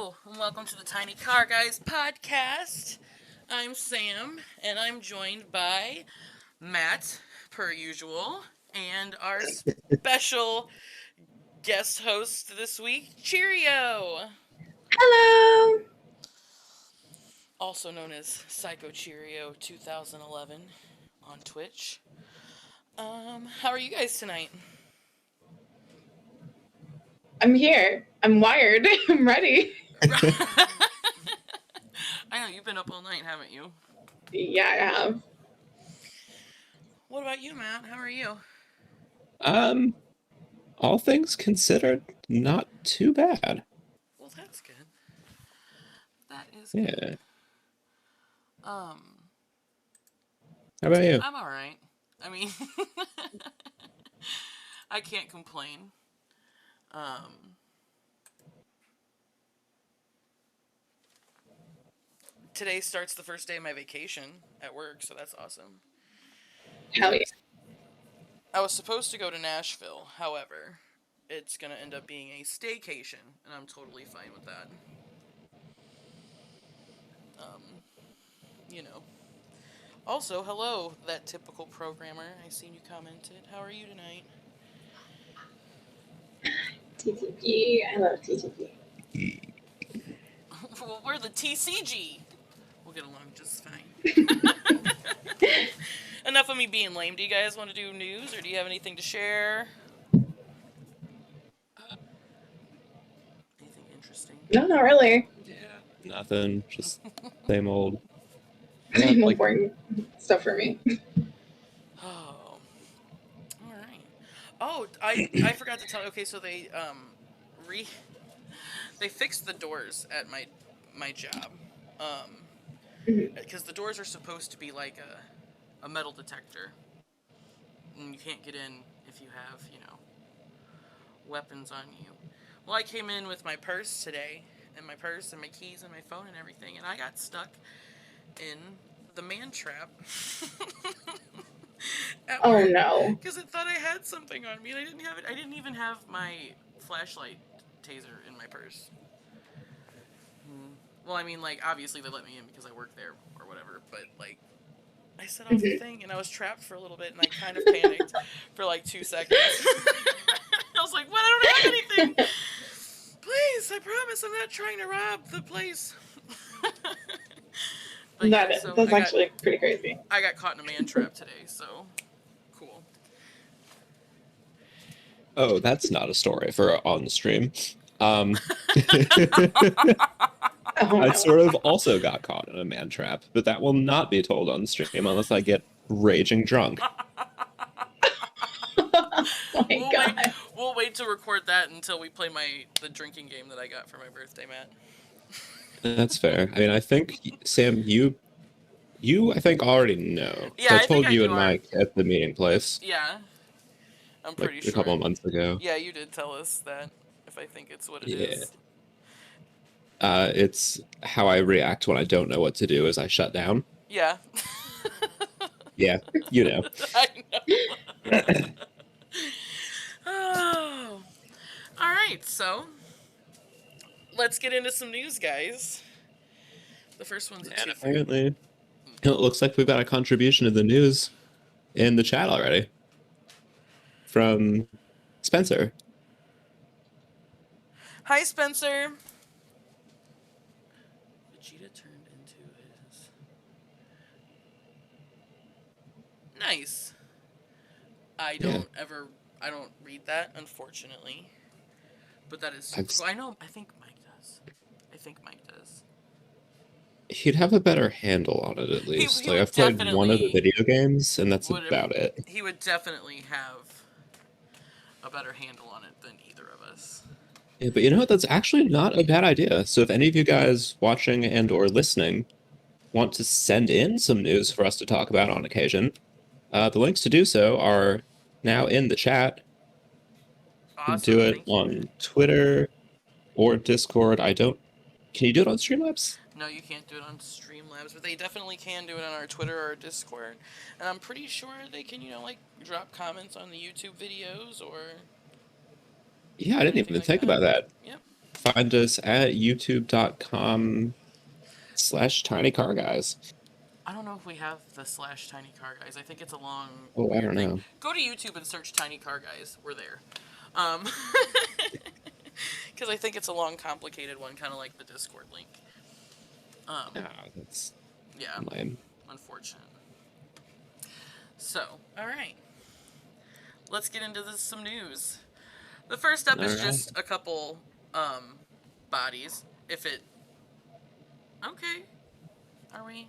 Hello, and welcome to the Tiny Car Guys podcast. I'm Sam, and I'm joined by Matt, per usual, and our special guest host this week, Cheerio, Hello! also known as Psycho Cheerio 2011 on Twitch. How are you guys tonight? I'm here. I'm wired. I'm ready. I know, you've been up all night, haven't you? Yeah, I have. What about you, Matt? How are you? All things considered, not too bad. Well, that's good. That is Yeah. good. How about you? I'm alright. I mean, I can't complain. Today starts the first day of my vacation at work, so that's awesome. Hell yeah. I was supposed to go to Nashville, however, it's gonna end up being a staycation, and I'm totally fine with that. You know. Also, hello, that typical programmer. I seen you commented. How are you tonight? TTP. I love TTP. Well, we're the TCG. We'll get along just fine. Enough of me being lame. Do you guys want to do news, or do you have anything to share? Anything interesting? No, not really. Yeah. Nothing. Just same old. Same old boring stuff for me. Oh. Alright. Oh, I forgot to tell. Okay, so they they fixed the doors at my job. Because the doors are supposed to be like a metal detector, and you can't get in if you have, weapons on you. Well, I came in with my purse today, and my purse and my keys and my phone and everything, and I got stuck in the man trap. Oh no. Because it thought I had something on me, and I didn't have it. I didn't even have my flashlight taser in my purse. Well, I mean, like, obviously they let me in because I work there or whatever, but, like, I set off the thing, and I was trapped for a little bit, and I kind of panicked for, like, 2 seconds. I was like, what? I don't have anything! Please, I promise I'm not trying to rob the place. But That's actually pretty crazy. I got caught in a man trap today, so cool. Oh, that's not a story for on the stream. I sort of also got caught in a man trap, but that will not be told on the stream unless I get raging drunk. Oh my God. We'll wait to record that until we play the drinking game that I got for my birthday, Matt. That's fair. I mean, I think, Sam, you I think already know. Yeah, I told you and Mike at the meeting place. Yeah. I'm pretty sure. A couple of months ago. Yeah, you did tell us that, if I think it's what it is. It's how I react when I don't know what to do is I shut down. Yeah. Yeah, you know. I know. Oh. All right, so let's get into some news, guys. The first one's a And apparently, it looks like we've got a contribution to the news in the chat already from Spencer. Hi, Spencer. Vegeta turned into his... Nice. I don't read that, unfortunately. But that is cool. I think Mike does. He'd have a better handle on it, at least. I've played one of the video games, and that's about it. He would definitely have a better handle on it than either of us. Yeah, but you know what? That's actually not a bad idea. So if any of you guys watching and or listening want to send in some news for us to talk about on occasion, the links to do so are now in the chat. Awesome. You can do it on Twitter or Discord. Can you do it on Streamlabs? No, you can't do it on Streamlabs, but they definitely can do it on our Twitter or Discord. And I'm pretty sure they can, drop comments on the YouTube videos or... Yeah, I didn't even think about that. Yep. find us at youtube.com/tinycarguys. I don't know if we have the /Tiny Car Guys. I think it's a long Oh, I weird don't thing. know. Go to YouTube and search Tiny Car Guys. We're there. Because I think it's a long, complicated one, kind of like the Discord link. That's Yeah, lame. unfortunate. So, all right. Let's get into some news. The first up is just a couple bodies. If it... Okay. Are we...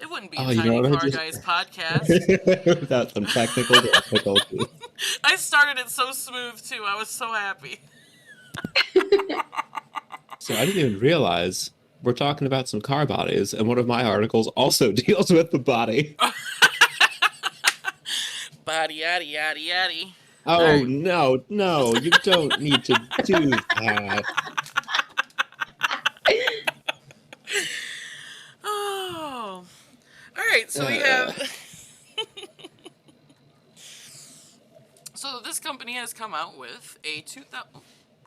It wouldn't be a Tiny Car Guys podcast. Without some technical difficulties. I started it so smooth, too. I was so happy. So I didn't even realize we're talking about some car bodies, and one of my articles also deals with the body. Body, yaddy, yaddy, yaddy. Oh, right. No, you don't need to do that. Oh. Alright, so we have... So this company has come out with a 2000...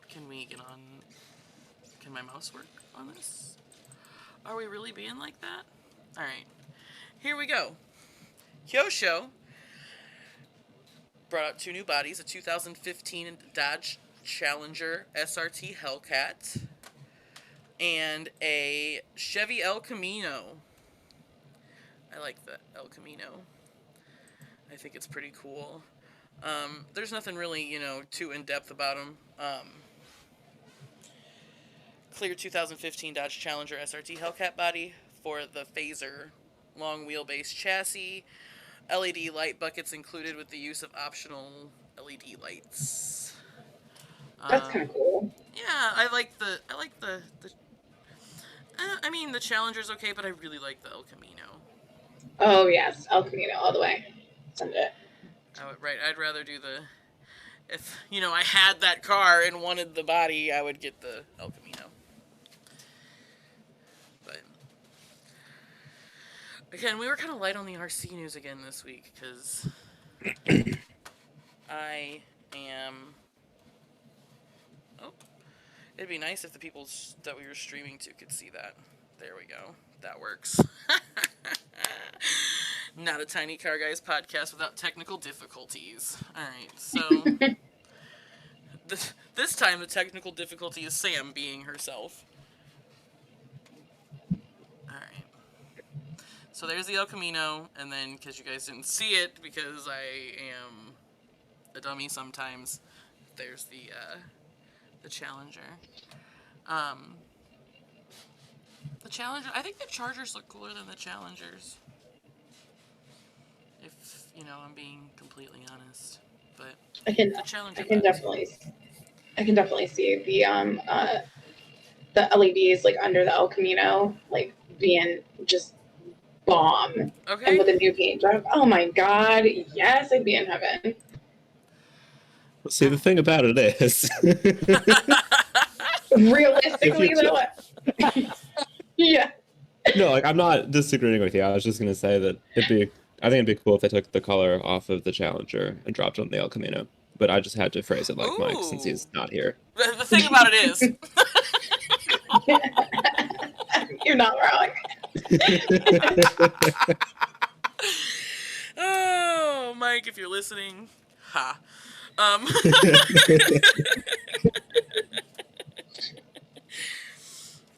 Can we get on... Can my mouse work on this? Are we really being like that? Alright. Here we go. Kyosho brought out 2 new bodies, a 2015 Dodge Challenger SRT Hellcat and a Chevy El Camino. I like the El Camino. I think it's pretty cool. There's nothing really, too in-depth about them. Clear 2015 Dodge Challenger SRT Hellcat body for the Phaser long wheelbase chassis. LED light buckets included with the use of optional LED lights. That's kind of cool. Yeah, I like the the Challenger's okay, but I really like the El Camino. Oh yes, El Camino all the way. Send it. I'd rather do the... If, I had that car and wanted the body, I would get the El Camino. But... Again, we were kind of light on the RC news again this week, because... I am... Oh. It'd be nice if the people that we were streaming to could see that. There we go. That works. Not a Tiny Car Guys podcast without technical difficulties. Alright, so... This time the technical difficulty is Sam being herself. Alright. So there's the El Camino, and then, because you guys didn't see it, because I am a dummy sometimes, there's the Challenger. The Challenger, I think the Chargers look cooler than the Challengers. If, I'm being completely honest. But I can definitely see the LEDs like under the El Camino like being just bomb. Okay. And with a new paint job, oh my god, yes, I'd be in heaven. See, the thing about it is, realistically, though, yeah. No, I'm not disagreeing with you. I was just gonna say that I think it'd be cool if they took the color off of the Challenger and dropped it on the El Camino. But I just had to phrase it like Mike since he's not here. The thing about it is... You're not wrong. Oh, Mike, if you're listening, ha.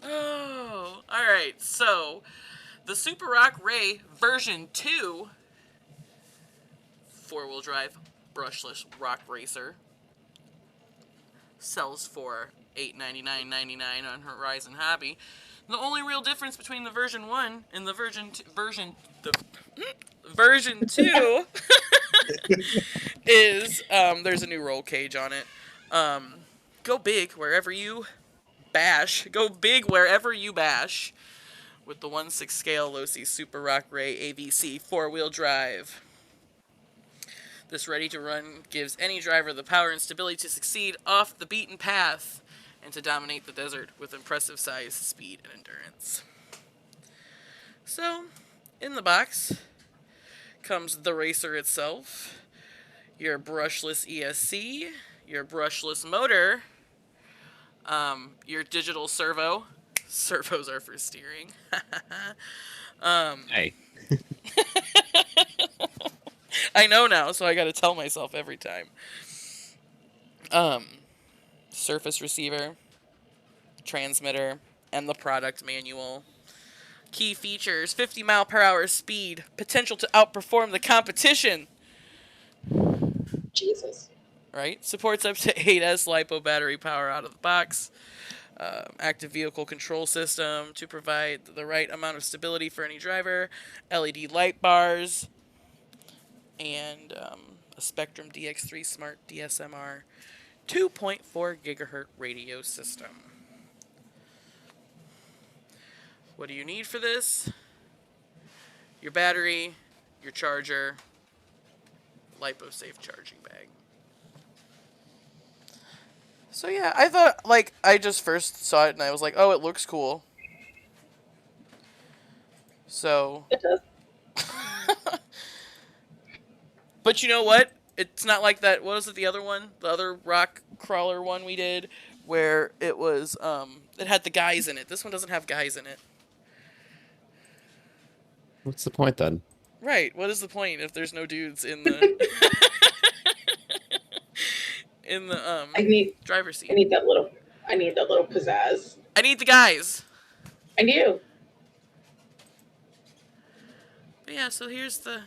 Oh, alright, so the Super Rock Ray version 2 4-wheel drive brushless rock racer sells for $899.99 on Horizon Hobby. The only real difference between the version 1 and the version 2 is there's a new roll cage on it. Go big wherever you bash. Go big wherever you bash with the 1/6 scale Losi Super Rock Ray AVC 4-wheel drive. This ready-to-run gives any driver the power and stability to succeed off the beaten path and to dominate the desert with impressive size, speed, and endurance. So, in the box comes the racer itself, your brushless ESC, your brushless motor, your digital servo. Servos are for steering. Hey. I know now, so I gotta tell myself every time. Surface receiver, transmitter, and the product manual. Key features: 50 mile per hour speed, potential to outperform the competition. Jesus. Right? Supports up to 8S LiPo battery power out of the box. Active vehicle control system to provide the right amount of stability for any driver. LED light bars. And a Spectrum DX3 Smart DSMR 2.4 gigahertz radio system. What do you need for this? Your battery, your charger, LiPo-safe charging bag. So yeah, I thought, like, I just first saw it and I was like, oh, it looks cool. So. It does. But you know what? It's not like that. What was it, the other one? The other rock crawler one we did, where it was, it had the guys in it. This one doesn't have guys in it. What's the point then? Right. What is the point if there's no dudes in the in the driver's seat? I need that little pizzazz. I need the guys. I do. But yeah, so here's the.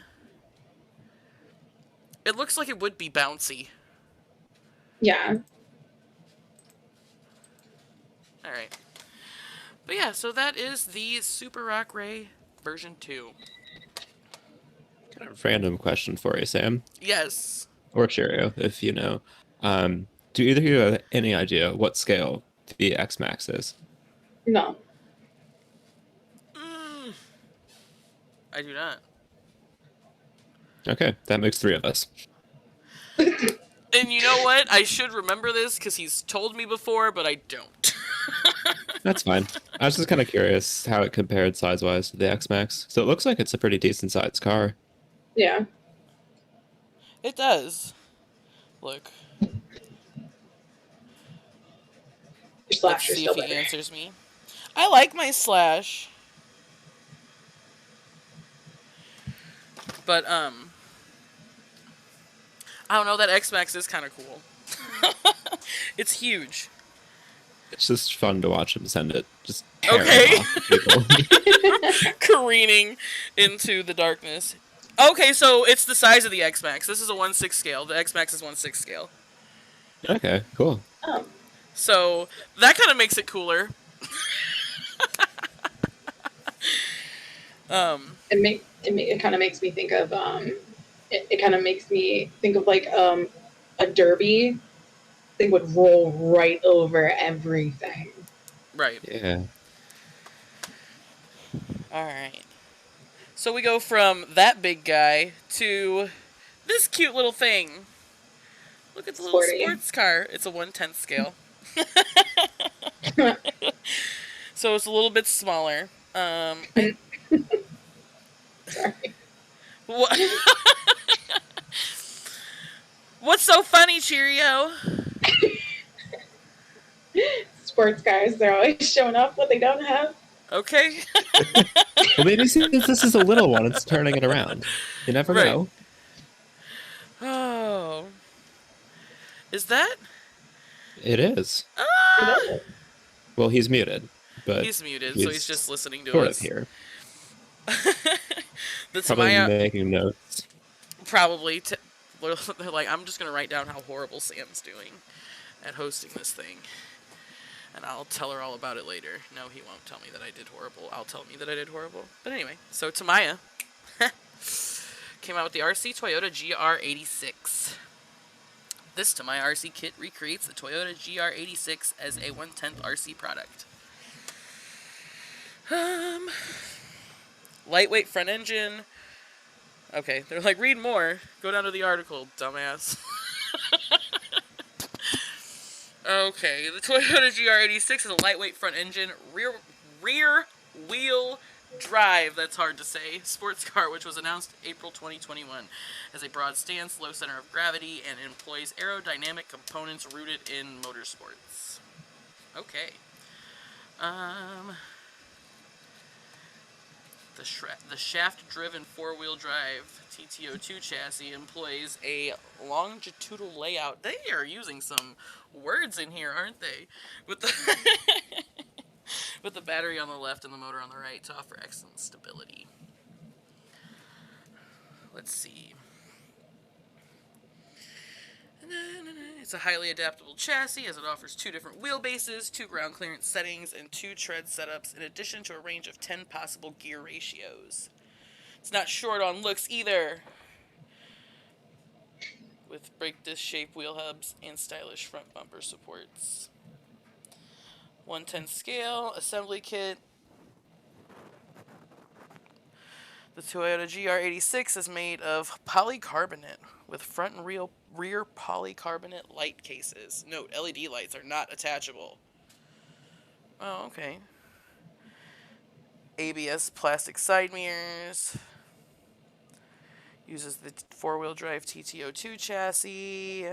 It looks like it would be bouncy. Yeah. All right. But yeah, so that is the Super Rock Ray version 2. Kind of random question for you, Sam. Yes. Or Cheerio, if you know. Do either of you have any idea what scale the X Max is? No. I do not. Okay, that makes 3 of us. And you know what? I should remember this because he's told me before, but I don't. That's fine. I was just kind of curious how it compared size-wise to the X Max. So it looks like it's a pretty decent-sized car. Yeah. It does. Look. Your Let's Slasher's see still if he better. answers me. I like my Slash. But, I don't know, that X-Max is kind of cool. It's huge. It's just fun to watch him send it. Just Okay. off people. Careening into the darkness. Okay, so it's the size of the X-Max. This is a 1/6 scale. The X-Max is 1/6 scale. Okay, cool. Oh. So that kind of makes it cooler. It kind of makes me think of it kind of makes me think of like a derby. They would roll right over everything. Right. Yeah. All right. So we go from that big guy to this cute little thing. Look at the little Sporty. sports car. It's a 1/10 scale. So it's a little bit smaller. Sorry. What? What's so funny, Cheerio? Sports cars, they're always showing off what they don't have. Okay. Well, maybe since this is a little one, it's turning it around. You never Right. know. Oh. Is that? It is. Ah! Well, he's muted, but He's muted, so he's just listening to sort us. of here. The Probably Tamaya making notes. probably. They're like, I'm just gonna write down how horrible Sam's doing at hosting this thing, and I'll tell her all about it later. No, he won't tell me that I did horrible. I'll tell me that I did horrible. But anyway, so Tamaya came out with the RC Toyota Gr86. This Tamaya RC kit recreates the Toyota Gr86 as a 1/10 RC product. Lightweight front engine. Okay, they're like, read more. Go down to the article, dumbass. Okay, the Toyota Gr86 is a lightweight front engine, rear wheel Drive, that's hard to say, sports car, which was announced April 2021, has a broad stance, low center of gravity, and employs aerodynamic components rooted in motorsports. Okay. The shaft-driven four-wheel drive TTO2 chassis employs a longitudinal layout. They are using some words in here, aren't they? With the with the battery on the left and the motor on the right to offer excellent stability. Let's see. It's a highly adaptable chassis as it offers 2 different wheelbases, 2 ground clearance settings, and 2 tread setups, in addition to a range of 10 possible gear ratios. It's not short on looks either, with brake disc shaped wheel hubs and stylish front bumper supports. 1/10 scale, assembly kit. The Toyota Gr86 is made of polycarbonate with front and rear polycarbonate light cases. Note, LED lights are not attachable. Oh, okay. ABS plastic side mirrors. Uses the four-wheel drive TTO2 chassis.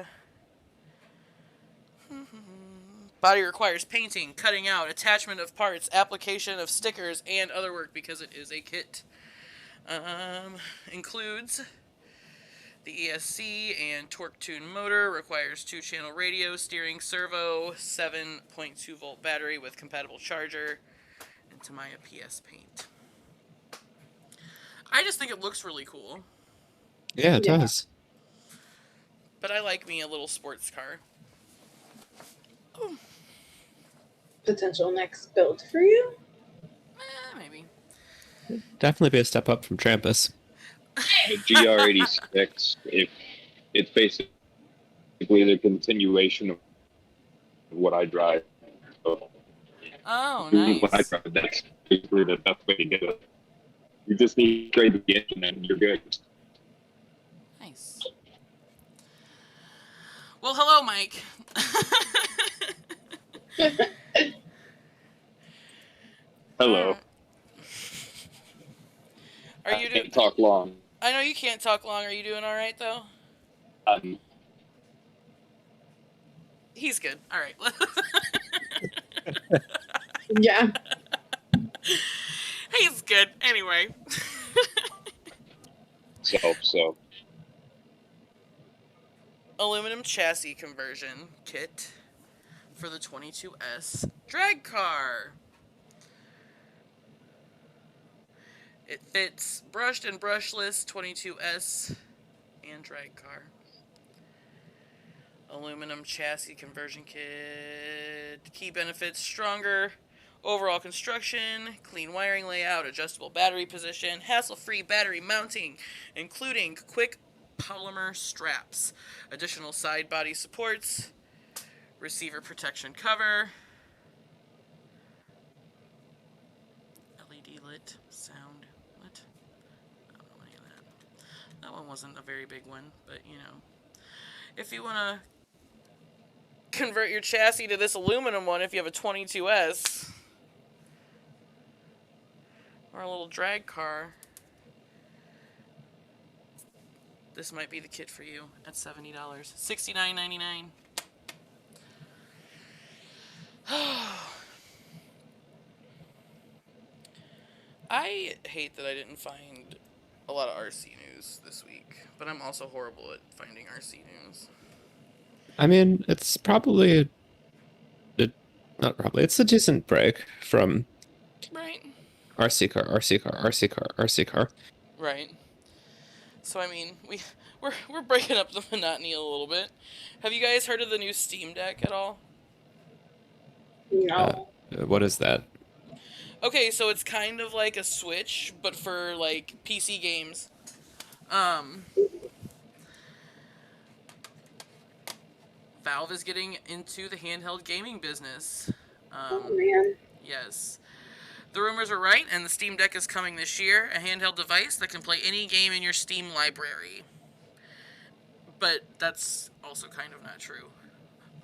Body requires painting, cutting out, attachment of parts, application of stickers, and other work because it is a kit. Includes the ESC and torque tune motor, requires 2-channel radio, steering, servo, 7.2 volt battery with compatible charger, and Tamiya PS paint. I just think it looks really cool. Yeah, it does. But I like me a little sports car. Ooh. Potential next build for you? Maybe. Definitely be a step up from Trampus. The Gr86, if it's basically the continuation of what I drive. So, Oh, nice. when I drive, that's basically the best way to get it. You just need to trade the engine and you're good. Nice. Well, hello, Mike. Hello. Are you I can't talk long. I know you can't talk long. Are you doing all right though? He's good. All right. Yeah. He's good. Anyway. So. Aluminum chassis conversion kit for the 22S drag car. It fits brushed and brushless 22S and drag car. Aluminum chassis conversion kit. Key benefits: stronger overall construction, clean wiring layout, adjustable battery position, hassle-free battery mounting, including quick polymer straps, additional side body supports, receiver protection cover, LED lit sound. What? I don't know any of that. That one wasn't a very big one, but you know. If you want to convert your chassis to this aluminum one, if you have a 22S or a little drag car, this might be the kit for you at $70. $69.99. I hate that I didn't find a lot of RC news this week, but I'm also horrible at finding RC news. I mean, it's probably it's a decent break from Right. RC car. Right. So I mean, we're breaking up the monotony a little bit. Have you guys heard of the new Steam Deck at all? No. What is that? Okay, so it's kind of like a Switch, but for like PC games. Valve is getting into the handheld gaming business. Oh man. Yes. The rumors are right, and the Steam Deck is coming this year, a handheld device that can play any game in your Steam library. But that's also kind of not true.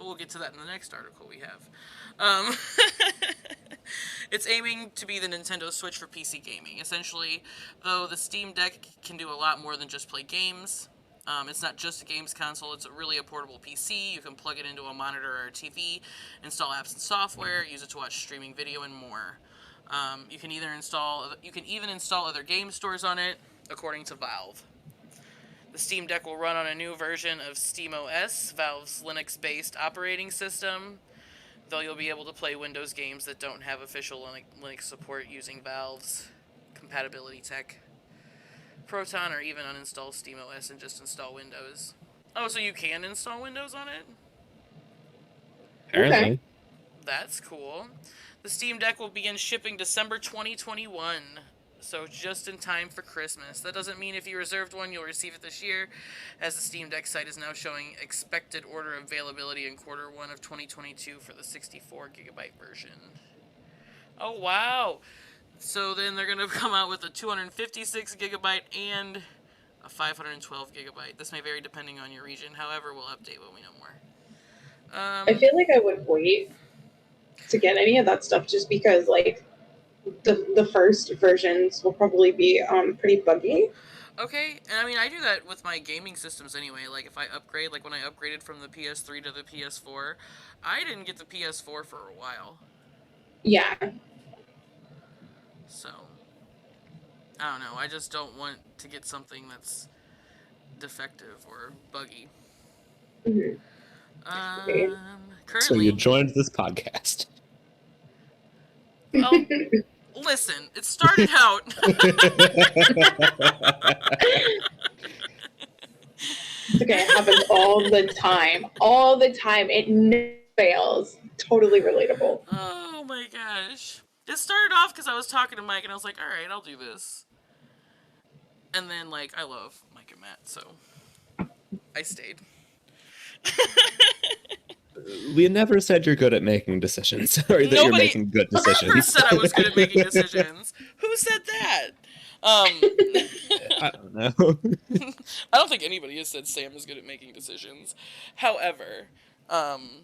But we'll get to that in the next article we have. Um, it's aiming to be the Nintendo Switch for PC gaming. Essentially, though, the Steam Deck can do a lot more than just play games. It's not just a games console, it's really a portable PC. You can plug it into a monitor or a TV, install apps and software, use it to watch streaming video, and more. You can even install other game stores on it, according to Valve. The Steam Deck will run on a new version of SteamOS, Valve's Linux-based operating system, though you'll be able to play Windows games that don't have official Linux support using Valve's compatibility tech. Proton, or even uninstall SteamOS and just install Windows. Oh, so you can install Windows on it? Apparently. Okay. That's cool. The Steam Deck will begin shipping December 2021, so just in time for Christmas. That doesn't mean if you reserved one, you'll receive it this year, as the Steam Deck site is now showing expected order availability in Q1 of 2022 for the 64GB version. Oh, wow! So then they're going to come out with a 256GB and a 512GB. This may vary depending on your region. However, we'll update when we know more. I feel like I would wait to get any of that stuff just because, like, the first versions will probably be pretty buggy. Okay, and I mean, I do that with my gaming systems anyway. Like, if I upgrade, like when I upgraded from the PS3 to the PS4, I didn't get the PS4 for a while. Yeah. So, I don't know. I just don't want to get something that's defective or buggy. Mm-hmm. Currently, So you joined this podcast. well, listen, it started out. It's okay. It happens all the time. All the time. It never fails. Totally relatable. Oh my gosh. It started off because I was talking to Mike and I was like, alright, I'll do this. And then, like, I love Mike and Matt, so I stayed. We never said you're good at making decisions, or that you're making good decisions. Whoever said I was good at making decisions? Who said that? I don't know. I don't think anybody has said Sam is good at making decisions. However, I'm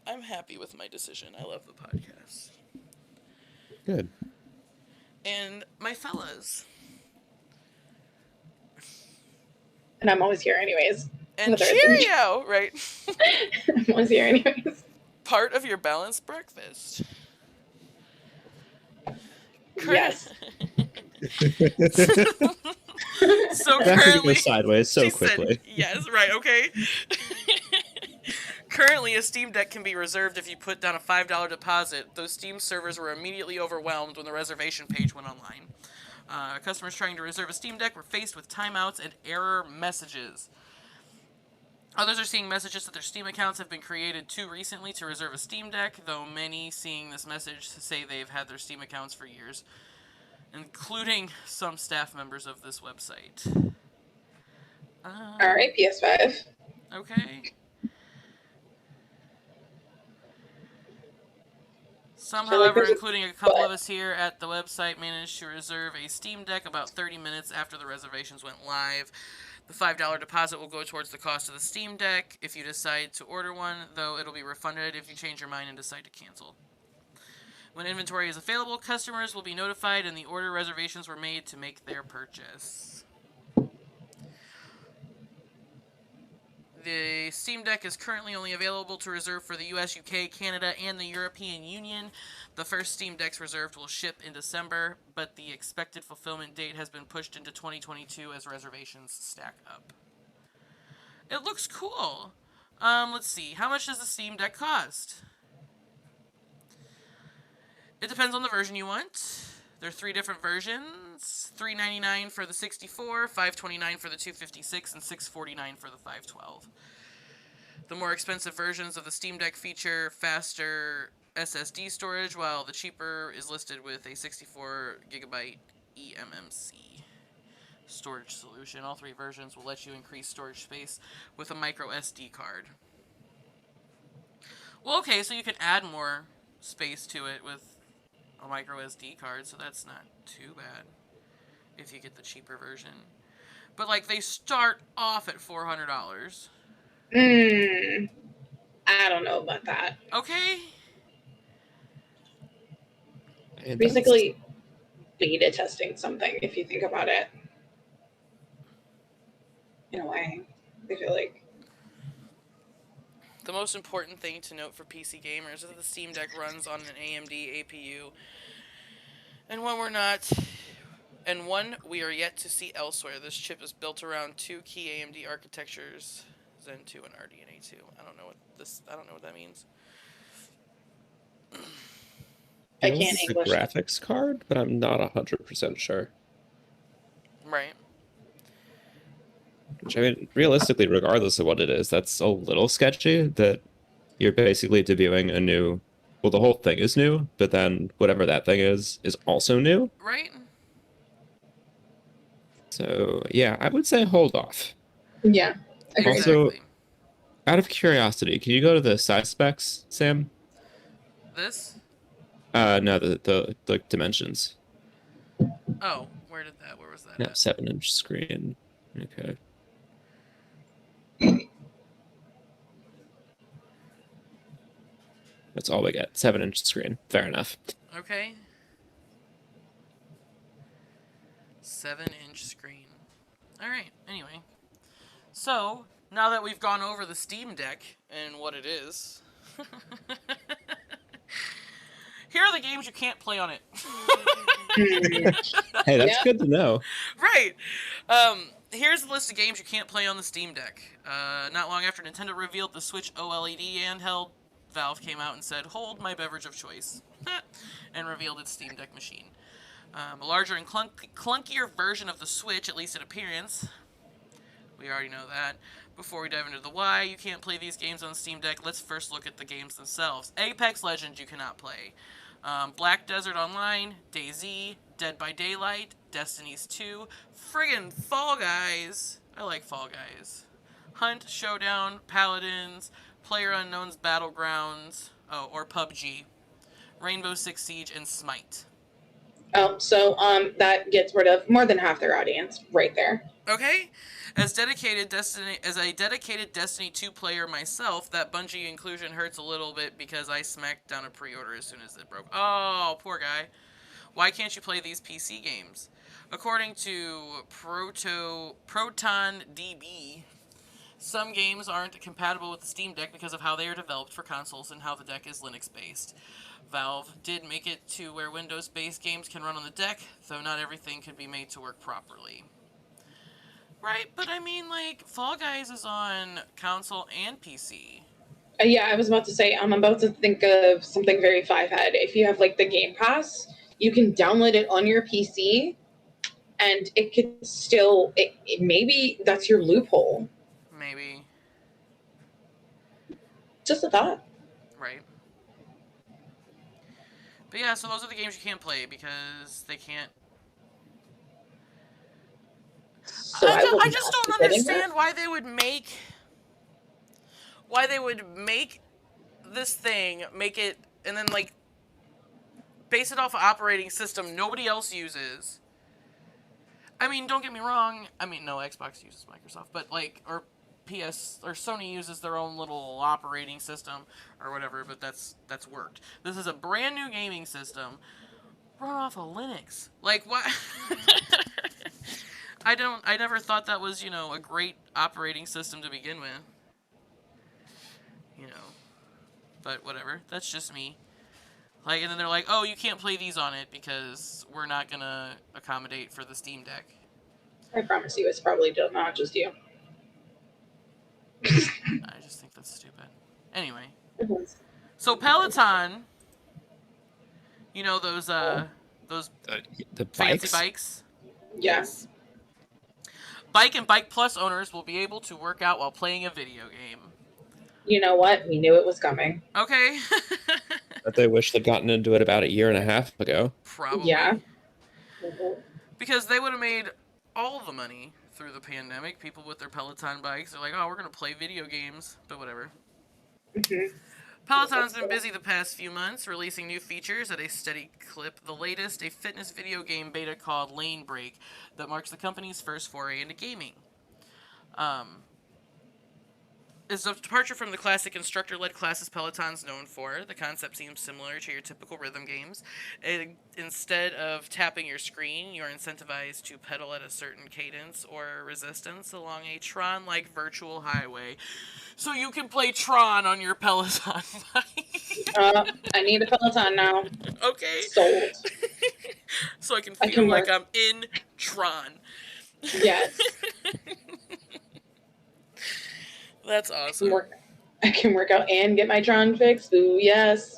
happy with my decision. I love the podcast. Good. And my fellas. And I'm always here anyways. And cheerio, right? I'm always here anyways. Part of your balanced breakfast. Yes. So That could currently, go sideways so she quickly. said, yes, right, okay. Currently, a Steam Deck can be reserved if you put down a $5 deposit. Those Steam servers were immediately overwhelmed when the reservation page went online. Customers trying to reserve a Steam Deck were faced with timeouts and error messages. Others are seeing messages that their Steam accounts have been created too recently to reserve a Steam Deck, though many seeing this message say they've had their Steam accounts for years, including some staff members of this website. Alright, PS5. Okay. Some, however, including a couple of us here at the website, managed to reserve a Steam Deck about 30 minutes after the reservations went live. The $5 deposit will go towards the cost of the Steam Deck if you decide to order one, though it'll be refunded if you change your mind and decide to cancel. When inventory is available, customers will be notified and the order reservations were made to make their purchase. The Steam Deck is currently only available to reserve for the US, UK, Canada, and the European Union. The first Steam Decks reserved will ship in December, but the expected fulfillment date has been pushed into 2022 as reservations stack up. It looks cool. Let's see. How much does the Steam Deck cost? It depends on the version you want. There are 3 different versions. $399 for the 64, $529 for the 256, and $649 for the 512. The more expensive versions of the Steam Deck feature faster SSD storage, while the cheaper is listed with a 64GB eMMC storage solution. All 3 versions will let you increase storage space with a micro SD card. Well, okay, so you can add more space to it with a micro SD card, so that's not too bad if you get the cheaper version. But, like, they start off at $400. I don't know about that. Okay. And Basically, beta testing something, if you think about it. In a way, I feel like. The most important thing to note for PC gamers is that the Steam Deck runs on an AMD APU, and one we are yet to see elsewhere. This chip is built around two key AMD architectures, Zen 2 and RDNA 2. I don't know what that means. I feels can't like a English. graphics card, but I'm not 100% sure. Right. Which, I mean, realistically, regardless of what it is, that's a little sketchy that you're basically debuting a new. Well, the whole thing is new, but then whatever that thing is also new. Right? So, yeah, I would say hold off. Yeah. Agreed. Also, Exactly. out of curiosity, can you go to the size specs, Sam? This? No, the dimensions. Oh, where was that No, at? 7-inch screen. Okay. That's all we get. 7-inch screen. Fair enough. Okay. 7-inch screen. Alright, anyway. So, now that we've gone over the Steam Deck and what it is, here are the games you can't play on it. Hey, that's Yeah. good to know. Right. Here's the list of games you can't play on the Steam Deck. Not long after Nintendo revealed the Switch OLED handheld, Valve came out and said, "Hold my beverage of choice," and revealed its Steam Deck machine. A larger and clunkier version of the Switch, at least in appearance. We already know that. Before we dive into the why you can't play these games on Steam Deck, let's first look at the games themselves. Apex Legends you cannot play. Black Desert Online, DayZ, Dead by Daylight, Destinies 2, friggin' Fall Guys. I like Fall Guys. Hunt, Showdown, Paladins, PlayerUnknown's Battlegrounds, or PUBG, Rainbow Six Siege, and Smite. Oh, so that gets rid of more than half their audience right there. Okay, as a dedicated Destiny 2 player myself, that Bungie inclusion hurts a little bit because I smacked down a pre-order as soon as it broke. Oh, poor guy. Why can't you play these PC games? According to ProtonDB, some games aren't compatible with the Steam Deck because of how they are developed for consoles and how the deck is Linux-based. Valve did make it to where Windows-based games can run on the deck, though not everything can be made to work properly. Right, but I mean, like, Fall Guys is on console and PC. Yeah, I was about to say, I'm about to think of something very five-head. If you have, like, the Game Pass, you can download it on your PC, and it could still, maybe that's your loophole. Maybe. Just a thought. Right. But yeah, so those are the games you can't play because they can't. So I just don't understand why they would make this thing, make it, and then, like, base it off an operating system nobody else uses. I mean, don't get me wrong. I mean, no, Xbox uses Microsoft, but, like, or PS or Sony uses their own little operating system or whatever, but that's worked. This is a brand new gaming system run off of Linux. Like, what? I never thought that was, a great operating system to begin with. But whatever. That's just me. Like, and then they're like, "Oh, you can't play these on it because we're not gonna accommodate for the Steam Deck." I promise you, it's probably not just you. I just think that's stupid. Anyway. So Peloton, those The fancy bikes? bikes? Yes. Bike and Bike Plus owners will be able to work out while playing a video game. You know what? We knew it was coming. Okay. But they wish they'd gotten into it about a year and a half ago. Probably. Yeah. Because they would have made all the money through the pandemic. People with their Peloton bikes are like, "Oh, we're going to play video games." But whatever. Mm-hmm. Peloton's been busy the past few months, releasing new features at a steady clip. The latest, a fitness video game beta called Lane Break, that marks the company's first foray into gaming. is a departure from the classic instructor-led classes Peloton's known for. The concept seems similar to your typical rhythm games. Instead of tapping your screen, you're incentivized to pedal at a certain cadence or resistance along a Tron-like virtual highway. So you can play Tron on your Peloton bike. I need a Peloton now. Okay. Sold. So I can I feel can like work. I'm in Tron. Yes. That's awesome. I can work out and get my Tron fixed. Ooh, yes.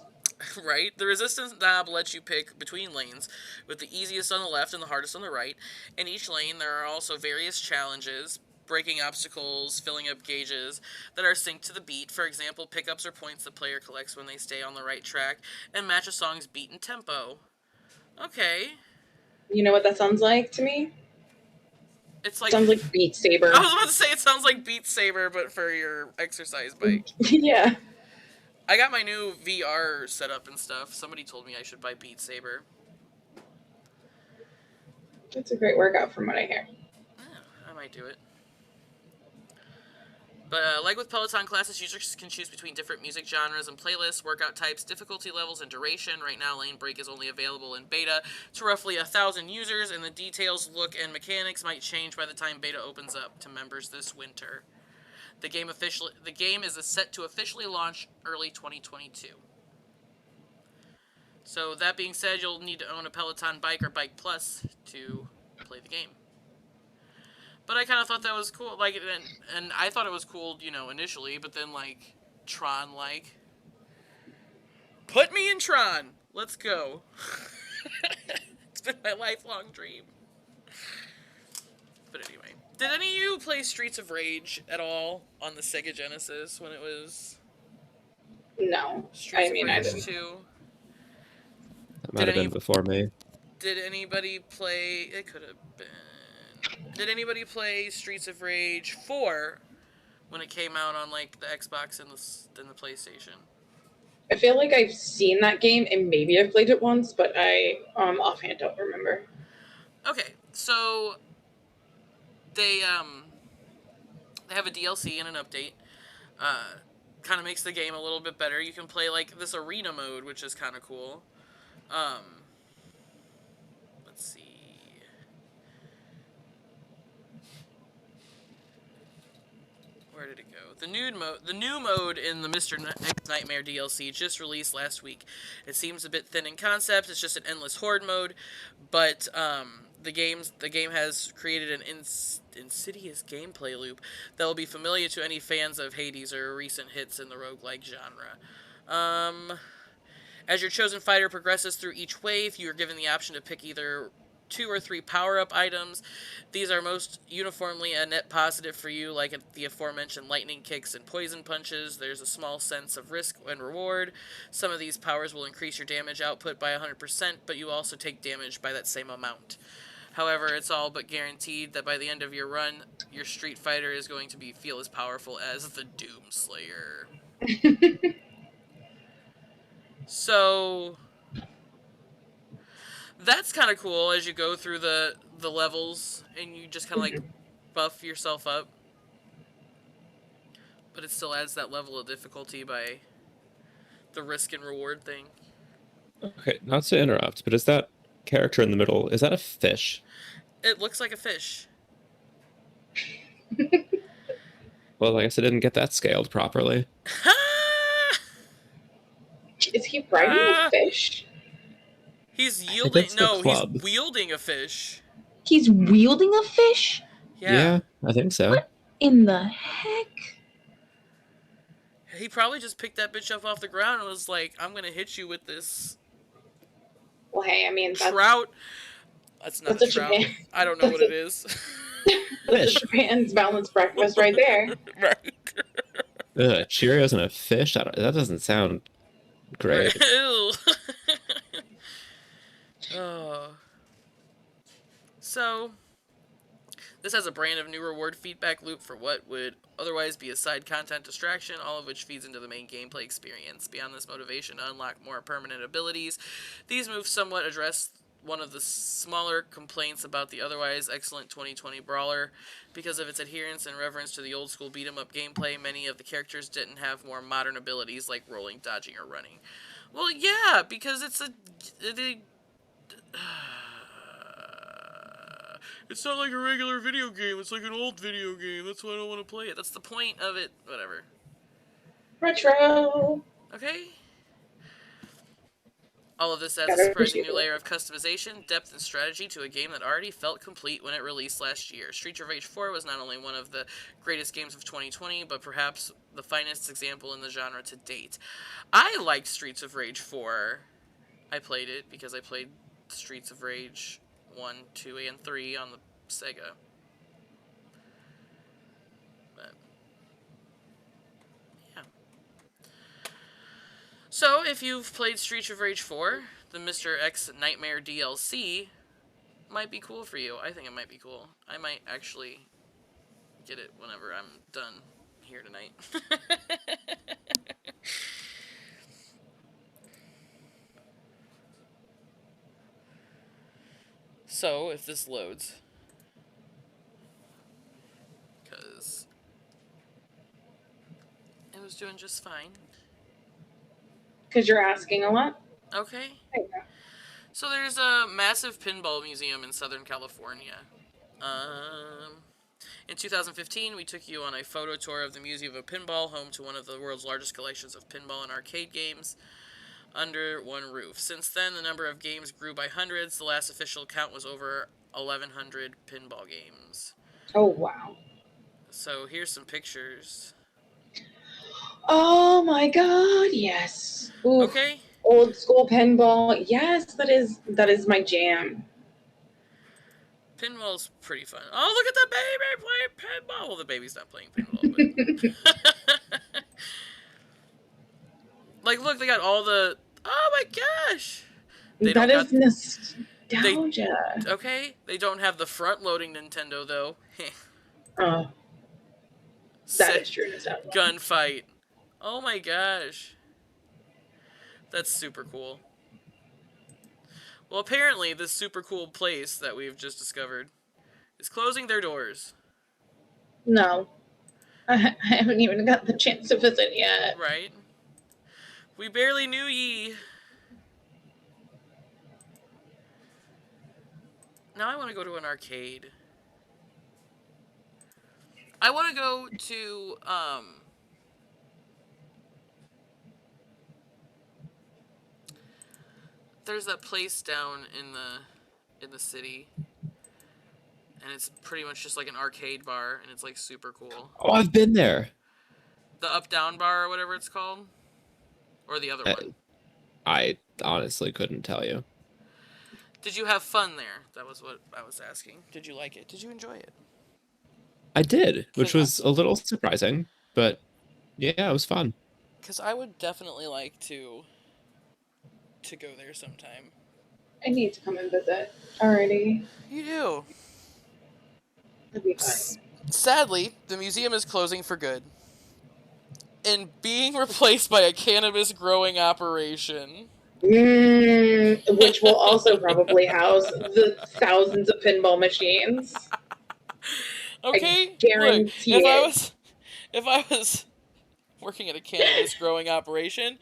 Right? The resistance knob lets you pick between lanes, with the easiest on the left and the hardest on the right. In each lane, there are also various challenges, breaking obstacles, filling up gauges, that are synced to the beat. For example, pickups are points the player collects when they stay on the right track and match a song's beat and tempo. Okay. You know what that sounds like to me? It's like... Sounds like Beat Saber. I was about to say it sounds like Beat Saber, but for your exercise bike. Yeah. I got my new VR set up and stuff. Somebody told me I should buy Beat Saber. That's a great workout from what I hear. Yeah, I might do it. But like with Peloton classes, users can choose between different music genres and playlists, workout types, difficulty levels, and duration. Right now, Lane Break is only available in beta to roughly 1,000 users, and the details, look, and mechanics might change by the time beta opens up to members this winter. The game is set to officially launch early 2022. So that being said, you'll need to own a Peloton bike or Bike Plus to play the game. But I kind of thought that was cool, like, and I thought it was cool, you know, initially, but then, like, Tron, like, put me in Tron, let's go. It's been my lifelong dream. But anyway, did any of you play Streets of Rage at all on the Sega Genesis when it was No. Streets I mean, of I Rage didn't. 2? That might have been before me. Did anybody play... It could have been... Did anybody play Streets of Rage 4 when it came out on, like, the Xbox and the PlayStation? I feel like I've seen that game and maybe I've played it once, but I offhand don't remember. Okay, so they have a DLC and an update. Kind of makes the game a little bit better. You can play, like, this arena mode, which is kind of cool. Let's see. Where did it go? The new mode in the Mr. X Nightmare DLC just released last week. It seems a bit thin in concept. It's just an endless horde mode, but the game has created an insidious gameplay loop that will be familiar to any fans of Hades or recent hits in the roguelike genre. As your chosen fighter progresses through each wave, you are given the option to pick either 2 or 3 power-up items. These are most uniformly a net positive for you, like the aforementioned lightning kicks and poison punches. There's a small sense of risk and reward. Some of these powers will increase your damage output by 100%, but you also take damage by that same amount. However, it's all but guaranteed that by the end of your run, your Street Fighter is going to feel as powerful as the Doom Slayer. So that's kind of cool as you go through the levels and you just kind of like buff yourself up. But it still adds that level of difficulty by the risk and reward thing. Okay, not to interrupt, but is that character in the middle, is that a fish? It looks like a fish. Well, I guess I didn't get that scaled properly. Is he riding a fish? He's that's yielding. the No, club. he's wielding a fish. He's wielding a fish? Yeah. I think so. What in the heck? He probably just picked that bitch up off the ground and was like, I'm going to hit you with this Well, hey, I mean, trout. That's not that's a a trout. Japan. I don't know what it is. That's Japan's balanced breakfast right there. Right. Cheerios and a fish? That doesn't sound great. Ew. Oh. So, this has a brand of new reward feedback loop for what would otherwise be a side content distraction, all of which feeds into the main gameplay experience. Beyond this motivation to unlock more permanent abilities, these moves somewhat address one of the smaller complaints about the otherwise excellent 2020 Brawler. Because of its adherence and reverence to the old school beat-em-up gameplay, many of the characters didn't have more modern abilities like rolling, dodging, or running. Well, yeah, because it's it's not like a regular video game. It's like an old video game. That's why I don't want to play it. That's the point of it. Whatever. Retro. Okay? All of this adds a Gotta surprising appreciate new it. layer of customization, depth, and strategy to a game that already felt complete when it released last year. Streets of Rage 4 was not only one of the greatest games of 2020, but perhaps the finest example in the genre to date. I liked Streets of Rage 4. I played it because I played Streets of Rage 1, 2, and 3 on the Sega. But, yeah. So, if you've played Streets of Rage 4, the Mr. X Nightmare DLC might be cool for you. I think it might be cool. I might actually get it whenever I'm done here tonight. So, if this loads, because it was doing just fine. Because you're asking a lot. Okay. There you go. So there's a massive pinball museum in Southern California. In 2015, we took you on a photo tour of the Museum of Pinball, home to one of the world's largest collections of pinball and arcade games under one roof. Since then, the number of games grew by hundreds. The last official count was over 1,100 pinball games. Oh, wow. So here's some pictures. Oh my god, yes. Oof. Okay? Old school pinball. Yes, that is my jam. Pinball's pretty fun. Oh, look at the baby playing pinball! Well, the baby's not playing pinball, but... Like, look, they got all the... Oh my gosh! That is nostalgia. Okay, they don't have the front-loading Nintendo, though. Oh, that is true nostalgia. Gunfight. Oh my gosh. That's super cool. Well, apparently, this super cool place that we've just discovered is closing their doors. No. I haven't even got the chance to visit yet. Right? We barely knew ye. Now I want to go to an arcade. I want to go to, there's that place down in the city, and it's pretty much just like an arcade bar, and it's like super cool. Oh, I've been there. The Up Down Bar or whatever it's called, or the other one. I honestly couldn't tell you. Did you have fun there? That was what I was asking. Did you like it? Did you enjoy it? I did, which was a little surprising, but yeah, it was fun. Because I would definitely like to go there sometime. I need to come and visit already. You do. That'd be fun. Sadly, the museum is closing for good and being replaced by a cannabis growing operation. Which will also probably house the thousands of pinball machines. Okay, I guarantee look, if I was working at a cannabis growing operation,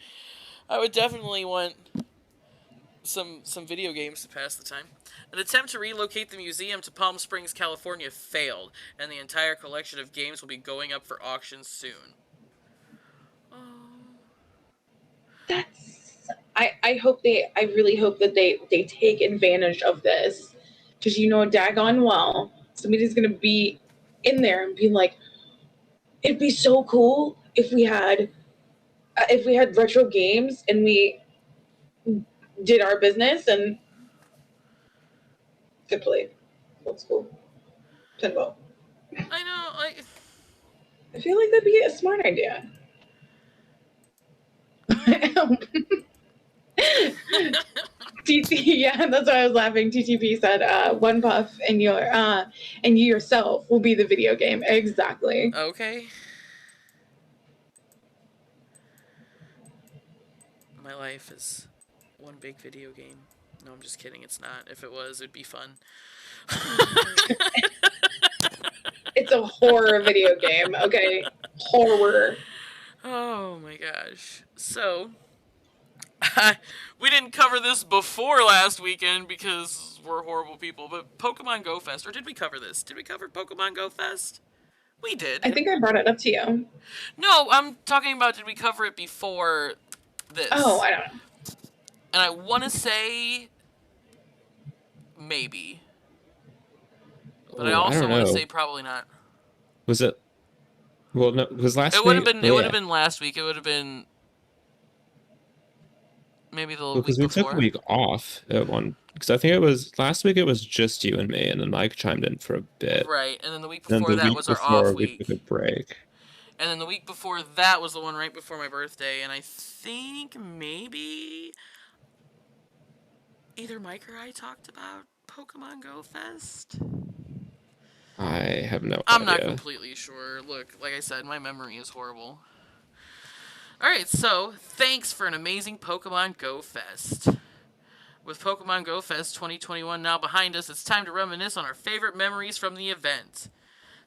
I would definitely want some video games to pass the time. An attempt to relocate the museum to Palm Springs, California failed, and the entire collection of games will be going up for auction soon. Oh. I really hope that they take advantage of this, because daggone well somebody's gonna be in there and be like, it'd be so cool if we had retro games and we did our business and could play old school pinball. I know, I feel like that'd be a smart idea. Yeah, that's why I was laughing. TTP said, "One puff and you yourself will be the video game." Exactly. Okay. My life is one big video game. No, I'm just kidding. It's not. If it was, it'd be fun. It's a horror video game, okay? Horror. Oh my gosh. So, we didn't cover this before last weekend because we're horrible people, but Pokemon Go Fest, or did we cover this? Did we cover Pokemon Go Fest? We did. I think I brought it up to you. No, I'm talking about did we cover it before this? Oh, I don't know. And I want to say maybe. But I also want to say probably not. Was it? Well, no, it was last week. It would have been. It would have been last week. It would have been maybe the week because we before. took a week off at one. Because I think it was last week. It was just you and me, and then Mike chimed in for a bit. Right, and then the week And before the that week was our before, off we week. took a break. And then the week before that was the one right before my birthday, and I think maybe either Mike or I talked about Pokemon Go Fest. I have no I'm idea. not completely sure. Look, like I said, my memory is horrible. Alright, so thanks for an amazing Pokemon Go Fest. With Pokemon Go Fest 2021 now behind us, it's time to reminisce on our favorite memories from the event.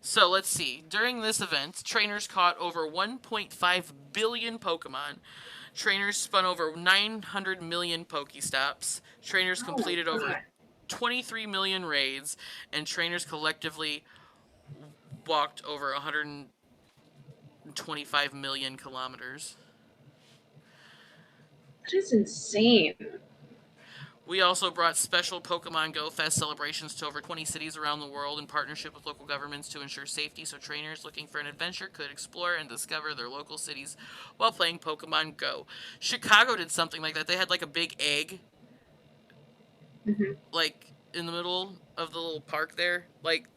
So let's see. During this event, trainers caught over 1.5 billion Pokemon. Trainers spun over 900 million Pokestops. Trainers completed over 23 million raids. And trainers collectively walked over 125 million kilometers. That is insane. We also brought special Pokemon Go Fest celebrations to over 20 cities around the world in partnership with local governments to ensure safety so trainers looking for an adventure could explore and discover their local cities while playing Pokemon Go. Chicago did something like that. They had like a big egg, like in the middle of the little park there. Like,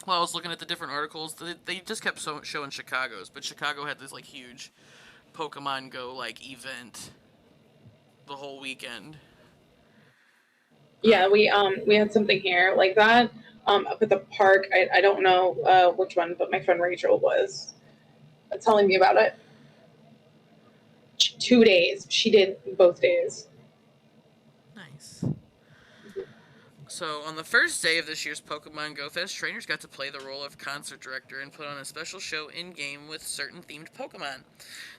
while I was looking at the different articles, they just kept showing Chicago's, but Chicago had this like huge Pokemon Go like event the whole weekend. Yeah, we had something here like that up at the park. I don't know which one, but my friend Rachel was telling me about it. 2 days. She did both days. Nice. So, on the first day of this year's Pokemon Go Fest, trainers got to play the role of concert director and put on a special show in-game with certain themed Pokemon.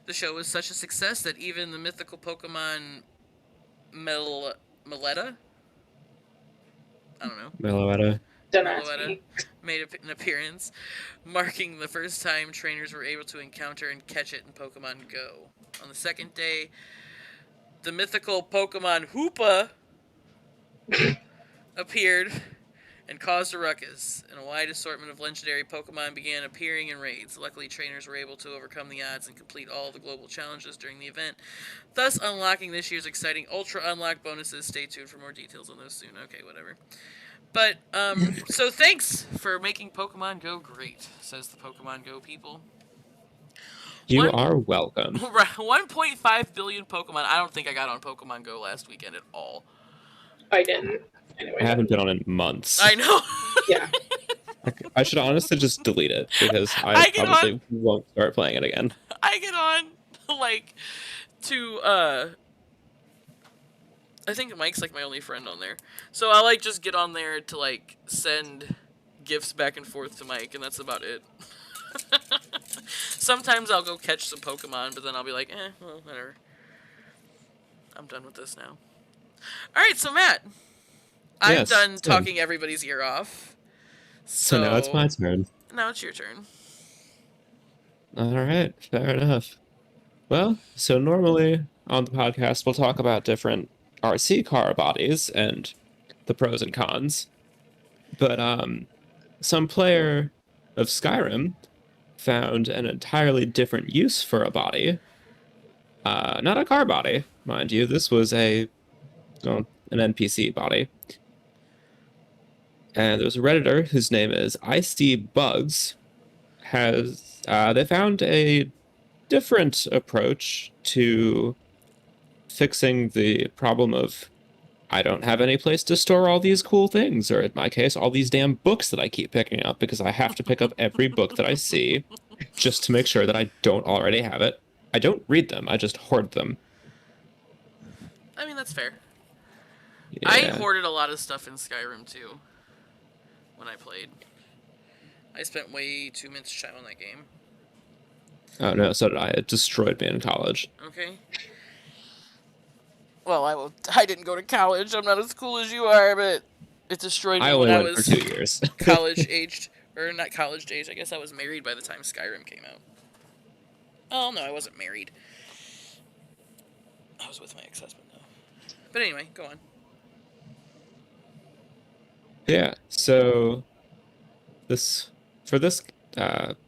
The show was such a success that even the mythical Pokemon Meletta? I don't know. Meloetta. Don't ask Meloetta me. made an appearance, marking the first time trainers were able to encounter and catch it in Pokemon Go. On the second day, the mythical Pokemon Hoopa appeared and caused a ruckus, and a wide assortment of legendary Pokemon began appearing in raids. Luckily, trainers were able to overcome the odds and complete all the global challenges during the event, thus unlocking this year's exciting Ultra Unlock bonuses. Stay tuned for more details on those soon. Okay, whatever. But, so thanks for making Pokemon Go great, says the Pokemon Go people. You are welcome. 1.5 billion Pokemon. I don't think I got on Pokemon Go last weekend at all. I didn't. Anyway, I haven't been on in months. I know. Yeah. I should honestly just delete it because I probably won't start playing it again. I get on, like, to, I think Mike's, like, my only friend on there. So I, like, just get on there to, like, send gifts back and forth to Mike, and that's about it. Sometimes I'll go catch some Pokemon, but then I'll be like, well, whatever. I'm done with this now. Alright, so Matt, I'm done talking everybody's ear off. So now it's my turn. Now it's your turn. Alright, fair enough. Well, so normally on the podcast we'll talk about different RC car bodies and the pros and cons. But some player of Skyrim found an entirely different use for a body. Not a car body, mind you. This was an NPC body. And there's a Redditor whose name is ICBugs. They found a different approach to fixing the problem of I don't have any place to store all these cool things, or in my case, all these damn books that I keep picking up because I have to pick up every book that I see just to make sure that I don't already have it. I don't read them, I just hoard them. I mean, that's fair. I Yeah. hoarded a lot of stuff in Skyrim too. When I played, I spent way too much time on that game. Oh no, so did I. It destroyed me in college. Okay. Well, I didn't go to college. I'm not as cool as you are, but it destroyed I me when only I went for was 2 years. college aged, or not college aged. I guess I was married by the time Skyrim came out. Oh no, I wasn't married. I was with my ex-husband though. But anyway, go on. Yeah. So this for this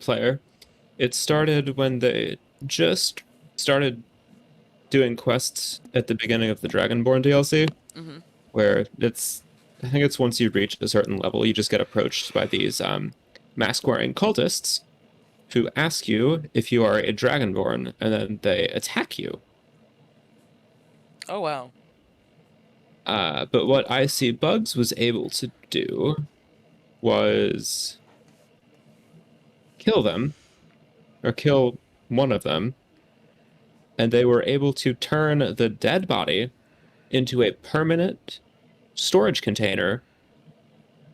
player, it started when they just started doing quests at the beginning of the Dragonborn DLC, Mm-hmm. where I think it's once you reach a certain level, you just get approached by these mask-wearing cultists who ask you if you are a Dragonborn, and then they attack you. Oh wow. But what I See Bugs was able to do was kill them, or kill one of them, and they were able to turn the dead body into a permanent storage container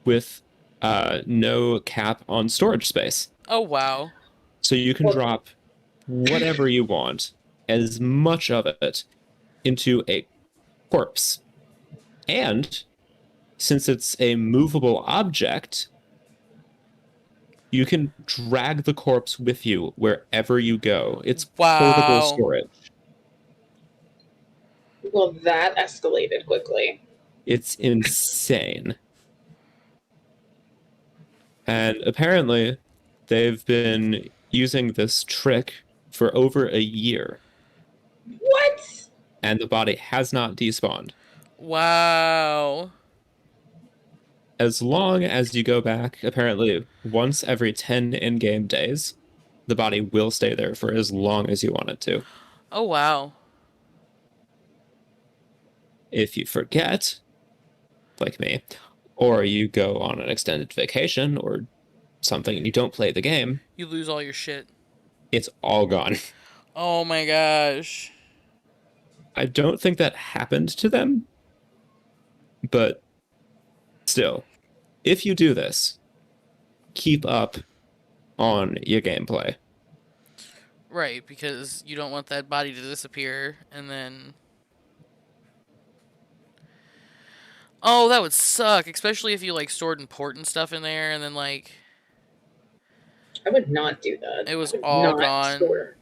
with no cap on storage space. Oh wow. So you can drop whatever you want, as much of it, into a corpse. And since it's a movable object, you can drag the corpse with you wherever you go. It's portable Wow. storage. Well, that escalated quickly. It's insane. And apparently, they've been using this trick for over a year, What? and the body has not despawned. Wow. As long as you go back, apparently, once every 10 in-game days, the body will stay there for as long as you want it to. Oh wow. If you forget, like me, or you go on an extended vacation or something and you don't play the game, You lose all your shit. it's all gone. Oh my gosh. I don't think that happened to them, but still, if you do this, keep up on your gameplay. Right, because you don't want that body to disappear and then... Oh, that would suck, especially if you like stored important stuff in there and then like I would not do that. it was I would all not gone. store-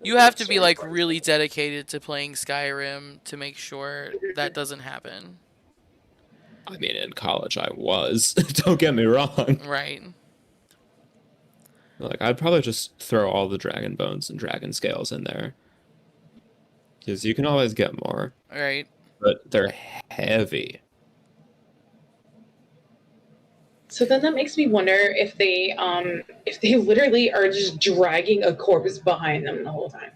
You have to store be like parts. really dedicated to playing Skyrim to make sure that doesn't happen. I mean, in college I was. Don't get me wrong. Right. Like, I'd probably just throw all the dragon bones and dragon scales in there. Because you can always get more. Right. But they're heavy. So then that makes me wonder if they literally are just dragging a corpse behind them the whole time.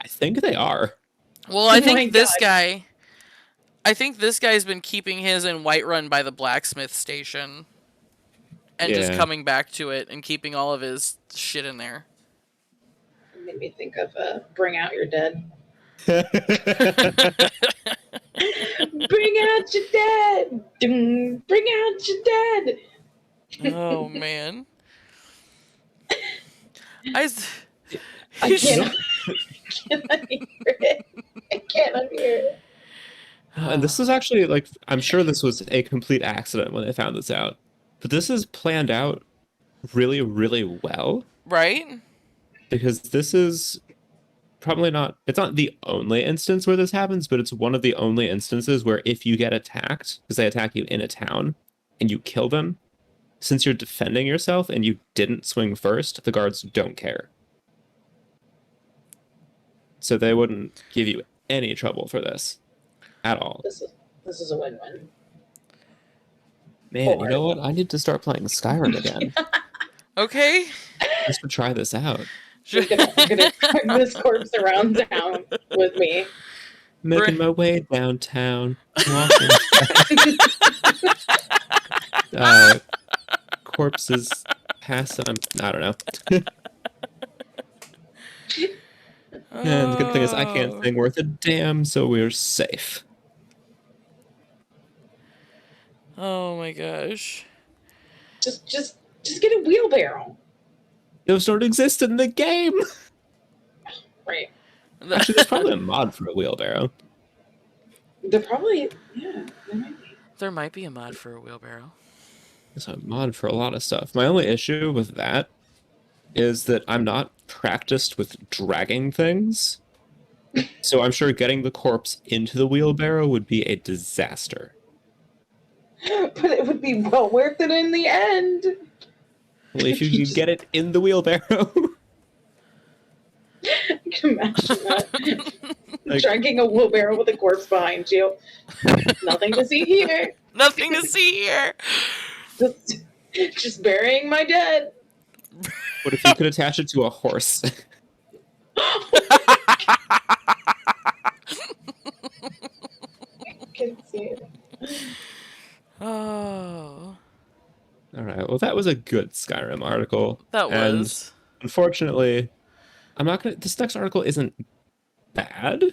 I think they are. Well, I Oh my think this God. guy... I think this guy's been keeping his in Whiterun by the blacksmith station. And just Yeah. coming back to it and keeping all of his shit in there. It made me think of Bring Out Your Dead. Bring out your dead! Bring out your dead! Oh, man. I can't unhear it. I can't unhear it. And this is actually, like, I'm sure this was a complete accident when they found this out. But this is planned out really, really well. Right? Because this is probably not, it's not the only instance where this happens, but it's one of the only instances where if you get attacked, because they attack you in a town, and you kill them, since you're defending yourself and you didn't swing first, the guards don't care. So they wouldn't give you any trouble for this at all. This is a win-win. Man, you know what? I need to start playing Skyrim again Okay. just to try this out. I'm gonna drag this corpse around town with me. Making my way downtown, walking. Corpses pass. I don't know. And the good thing is I can't sing worth a damn, so we're safe. Oh my gosh. Just get a wheelbarrow. Those don't exist in the game. Right. Actually, there's probably a mod for a wheelbarrow. They're probably, yeah, there might be. There might be a mod for a wheelbarrow. There's a mod for a lot of stuff. My only issue with that is that I'm not practiced with dragging things. So I'm sure getting the corpse into the wheelbarrow would be a disaster. But it would be well worth it in the end. Well, if you could get it in the wheelbarrow. I can imagine that. Like- Dragging a wheelbarrow with a corpse behind you. Nothing to see here. Nothing to see here. Just burying my dead. What if you could attach it to a horse? I can see it. Oh. All right. Well, that was a good Skyrim article. That And was. unfortunately, I'm not gonna. This next article isn't bad,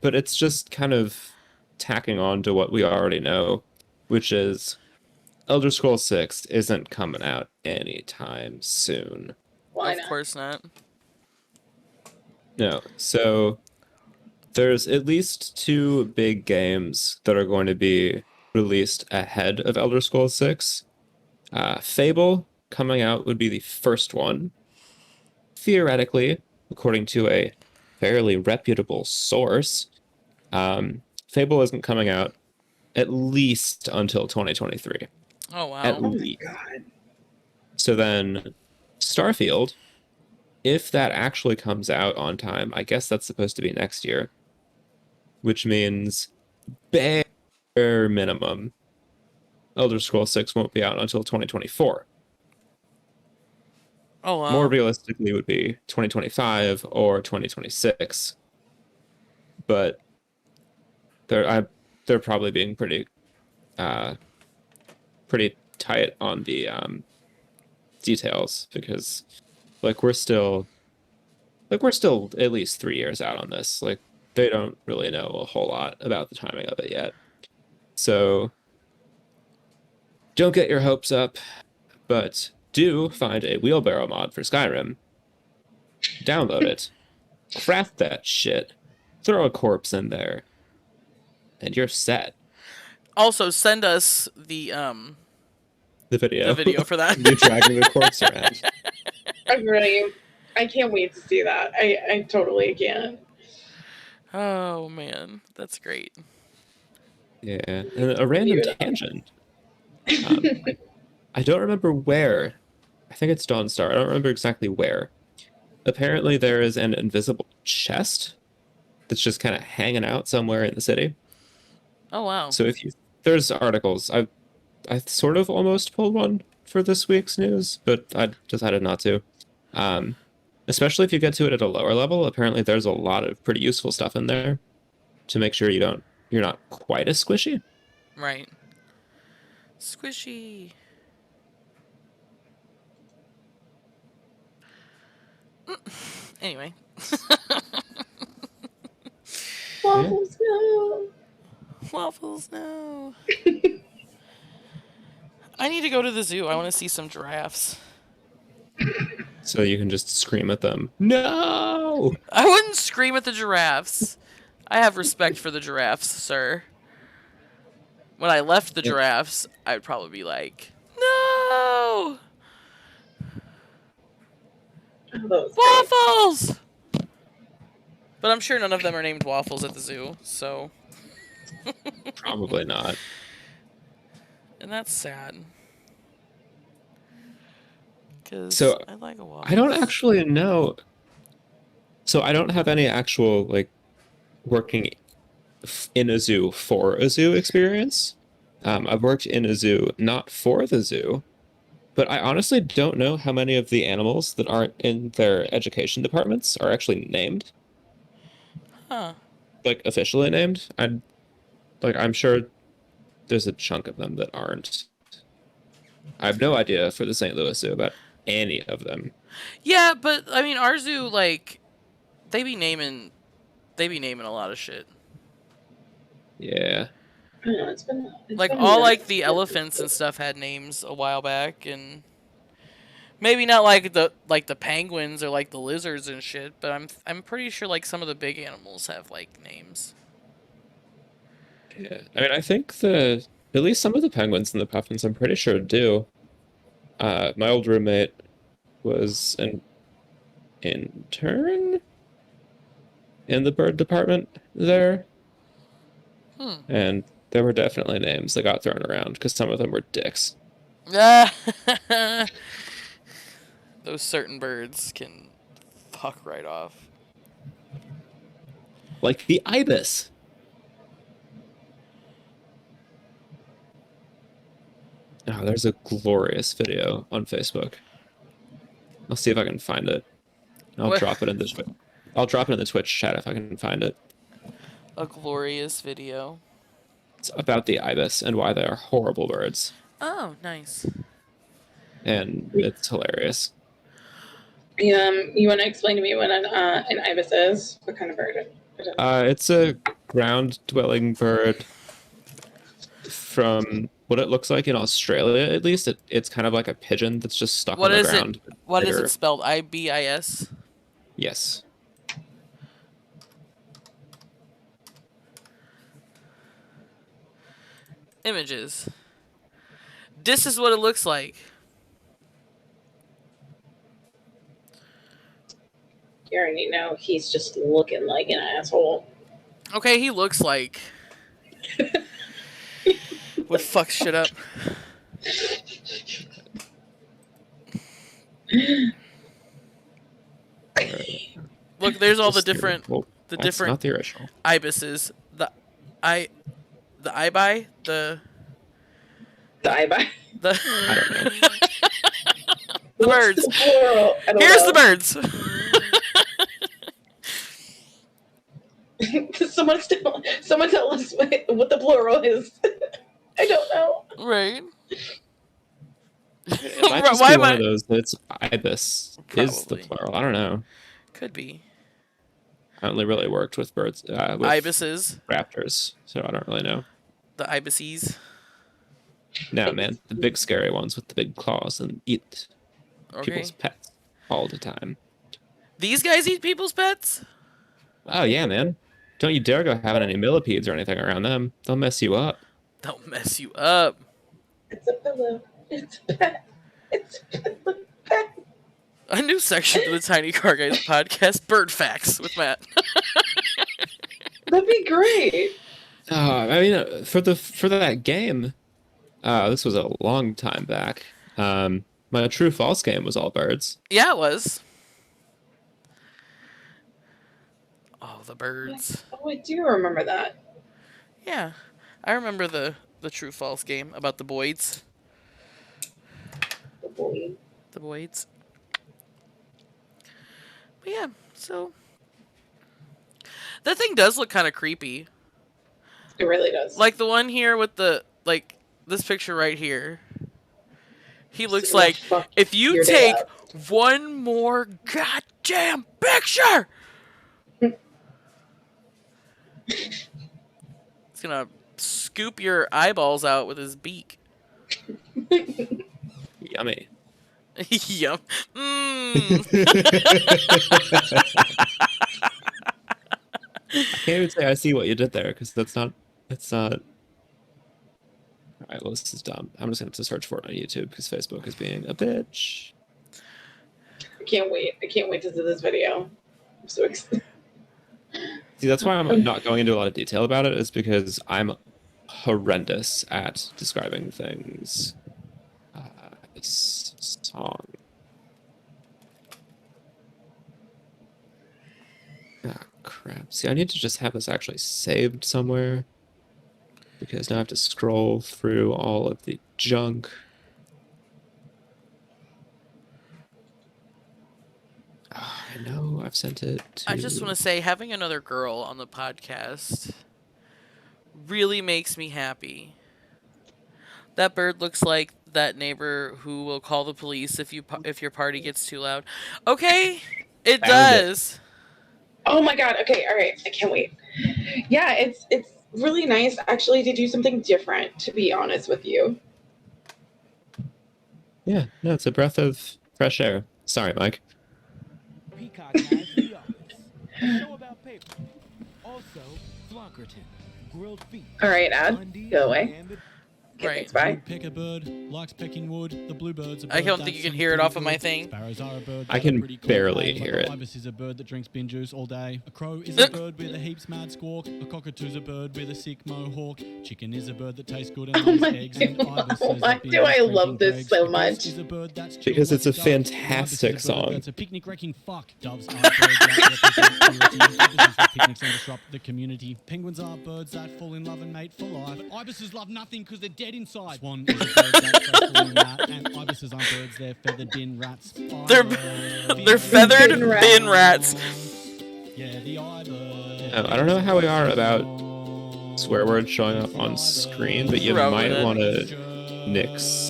but it's just kind of tacking on to what we already know, which is Elder Scrolls 6 isn't coming out anytime soon. Why Of not? course not. No. So there's at least 2 big games that are going to be released ahead of Elder Scrolls 6. Fable coming out would be the first one. Theoretically, according to a fairly reputable source, Fable isn't coming out at least until 2023. Oh wow. At Oh my least. god. So then, Starfield, if that actually comes out on time, I guess that's supposed to be next year, which means bare minimum, Elder Scrolls 6 won't be out until 2024. Oh wow. More realistically would be 2025 or 2026. But they're probably being pretty tight on the details, because we're still at least 3 years out on this. Like, they don't really know a whole lot about the timing of it yet. So don't get your hopes up, but do find a wheelbarrow mod for Skyrim. Download it. Craft that shit. Throw a corpse in there. And you're set. Also, send us the The video for that. you dragging the corpse around. I can't wait to see that. I totally can. Oh man, that's great. Yeah. And a random tangent. I don't remember where. I think it's Dawnstar. I don't remember exactly where. Apparently there is an invisible chest that's just kind of hanging out somewhere in the city. Oh wow. So there's articles. I sort of almost pulled one for this week's news, but I decided not to. Especially if you get to it at a lower level, apparently there's a lot of pretty useful stuff in there to make sure you're not quite as squishy. Right. Squishy. Anyway. Waffles, no. Waffles, no. I need to go to the zoo. I want to see some giraffes. So you can just scream at them. No! I wouldn't scream at the giraffes. I have respect for the giraffes, sir. When I left the giraffes, I'd probably be like, no! Waffles! But I'm sure none of them are named Waffles at the zoo, so... Probably not. And that's sad. Because So, I like a waffle. I don't actually know. So I don't have any actual, working in a zoo for a zoo experience. I've worked in a zoo not for the zoo, but I honestly don't know how many of the animals that aren't in their education departments are actually named. Huh. Officially named. I'm sure there's a chunk of them that aren't. I have no idea for the St. Louis Zoo about any of them. Yeah, but, I mean, our zoo, they be naming a lot of shit. Yeah. I don't know, it's Like been a all minute. like the elephants and stuff had names a while back, and maybe not like the penguins or like the lizards and shit, but I'm pretty sure like some of the big animals have like names. Yeah, I mean, I think at least some of the penguins and the puffins, I'm pretty sure do. My old roommate was an intern in the bird department there, Hmm. and there were definitely names that got thrown around because some of them were dicks. Those certain birds can fuck right off. Like the ibis. Oh, there's a glorious video on Facebook. I'll see if I can find it. I'll What? drop it in the I'll drop it in the Twitch chat if I can find it. A glorious video. It's about the ibis and why they are horrible birds, Oh, nice. and it's hilarious. You want to explain to me what an ibis is? What kind of bird? It's a ground-dwelling bird. From what it looks like in Australia, at least, it's kind of like a pigeon that's just stuck What on the is ground. it? What is Bigger. it spelled? IBIS? Yes. Images. This is what it looks like. You already know he's just looking like an asshole. Okay, he looks like would fuck shit up. Look, there's all the different That's not the original. ibises. The ibi, The ibis. the I don't know. the birds. The plural? I don't Here's know. the birds. Someone tell us what the plural is. I don't know. Right. It might just Why be am one I- of those that's ibis is the Probably. plural. I don't know. Could be. I only really worked with birds, with Ibises. raptors, so I don't really know. The ibises. No, man, the big scary ones with the big claws and eat Okay. people's pets all the time. These guys eat people's pets? Oh yeah, man. Don't you dare go having any millipedes or anything around them. They'll mess you up. Don't mess you up. It's a pillow. It's a pet. It's a pillow. Pet. A new section of the Tiny Car Guys podcast, Bird Facts with Matt. That'd be great. I mean, for that game, this was a long time back. My true false game was all birds. Yeah, it was. Oh, the birds. Oh, I do remember that. Yeah. I remember the true false game about the Boyds. The boy. The Boyds. But yeah, so that thing does look kind of creepy. It really does. Like the one here with this picture right here. He looks So like fuck if you your take dad. one more goddamn picture, he's gonna scoop your eyeballs out with his beak. Yummy. Yum. I can't even say I see what you did there because that's not. All right, well, this is dumb. I'm just going to search for it on YouTube because Facebook is being a bitch. I can't wait. I can't wait to see this video. I'm so excited. See, that's why I'm not going into a lot of detail about it, is because I'm horrendous at describing things. Song. Ah, crap. See, I need to just have this actually saved somewhere. Because now I have to scroll through all of the junk. Oh, I know, I've sent it to... I just want to say, having another girl on the podcast really makes me happy. That bird looks like that neighbor who will call the police if your party gets too loud. Okay, it Found it. does. Oh my god. Okay. All right. I can't wait. Yeah. really nice actually to do something different, to be honest with you. Yeah, no, it's a breath of fresh air. Sorry, Mike. Peacock has The Office, a show about paper. Also, Flockerton, grilled beef. All right, Ad, Bundy, go away. and the Okay, Right. thanks, bye. Woodpecker bird likes pecking wood. The bluebird's a bird I don't think you can hear it off of my thing. Sparrows are a bird I that can are pretty cool barely play, hear like it. a ibis is a bird that drinks bin juice all day. A crow is a bird with a heaps mad squawk. A cockatoo's a bird with a sick mohawk. Chicken is a bird that tastes good and Oh lays my eggs. And God, ibis is why a do I beaver love drinking this dregs. so A goose much? is a bird that's Because chill it's a like dove. An ibis fantastic is a bird song. That's a picnic wrecking fuck. Doves are birds that represent purity. Ibises for picnics and disrupt the community. Penguins are birds that fall in love and mate for life. But ibises love nothing because they're dead inside. Swan is a bird that's faithful in that. And ibises aren't birds, they're feathered bin rats. They're feathered Bin rat. bin rats. Yeah, the ibis. I don't know how we are about swear words showing up on screen, but you Probably might not. want to nix.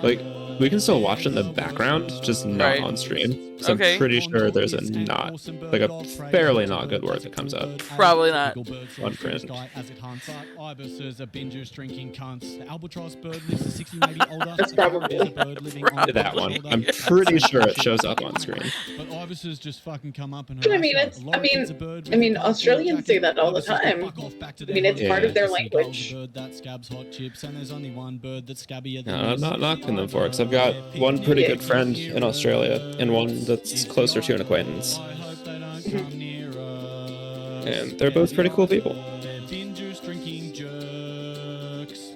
Like, we can still watch it in the background, just not Right. on stream. So Okay. I'm pretty sure there's a not, like a fairly not good word that comes up. Probably not. On print. Ibises are bin juice drinking cunts. The albatross bird lives to 60, maybe older. That's The parrot probably- is a bird living on To that one. older. I'm pretty sure it shows up on screen. But ibises just fucking come up and But I mean, harass it's- us. A lot I of mean- kids are bird I mean, with a Australians say jacket. that all the Ibises can time. fuck off back to I their mean, it's home. part of their A seagull's a language. bird that scabs hot chips, and there's only one bird that's scabbier than No, I'm this. not knocking them for it, 'cause I've got one pretty good friend in Australia and one that's closer to an acquaintance. I hope they don't come near us. And they're both pretty cool people. They're bin juice drinking jerks.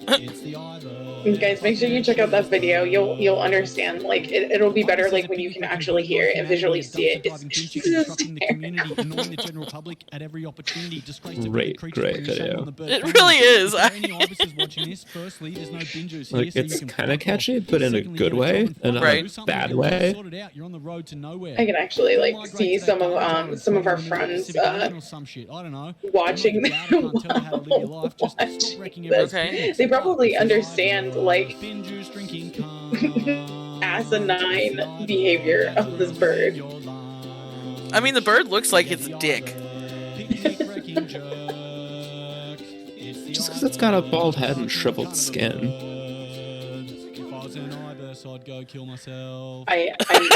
It's the ibis. Guys, make sure you check out that video. You'll understand. Like it'll be better like when you can actually hear it and visually see it. It's Disrupting the just community, annoying the general public at every opportunity. Disgrace to Great, the creature great for your shame video. on the bird It family. really is. If there are any ibises watching this, firstly, there's no bin juice here, Like, so you it's can kind of fuck off. catchy, but in a Secondly, good get a way, job and and not Right. do a something, bad get life way. sorted out. You're on the road to nowhere. I can actually like Migrate see to some that of our friends Civic lane or some shit. I don't know. watching I'm not allowed, I can't tell you how to live your life. Just stop watching wrecking this. everyone's Okay. business. They probably It's the understand, ibis. like, Bin juice drinking cunt. asinine behavior of this bird. I mean, the bird looks like its dick. Just because it's got a bald head and shriveled skin. If I was an ibis, I'd go kill myself. I I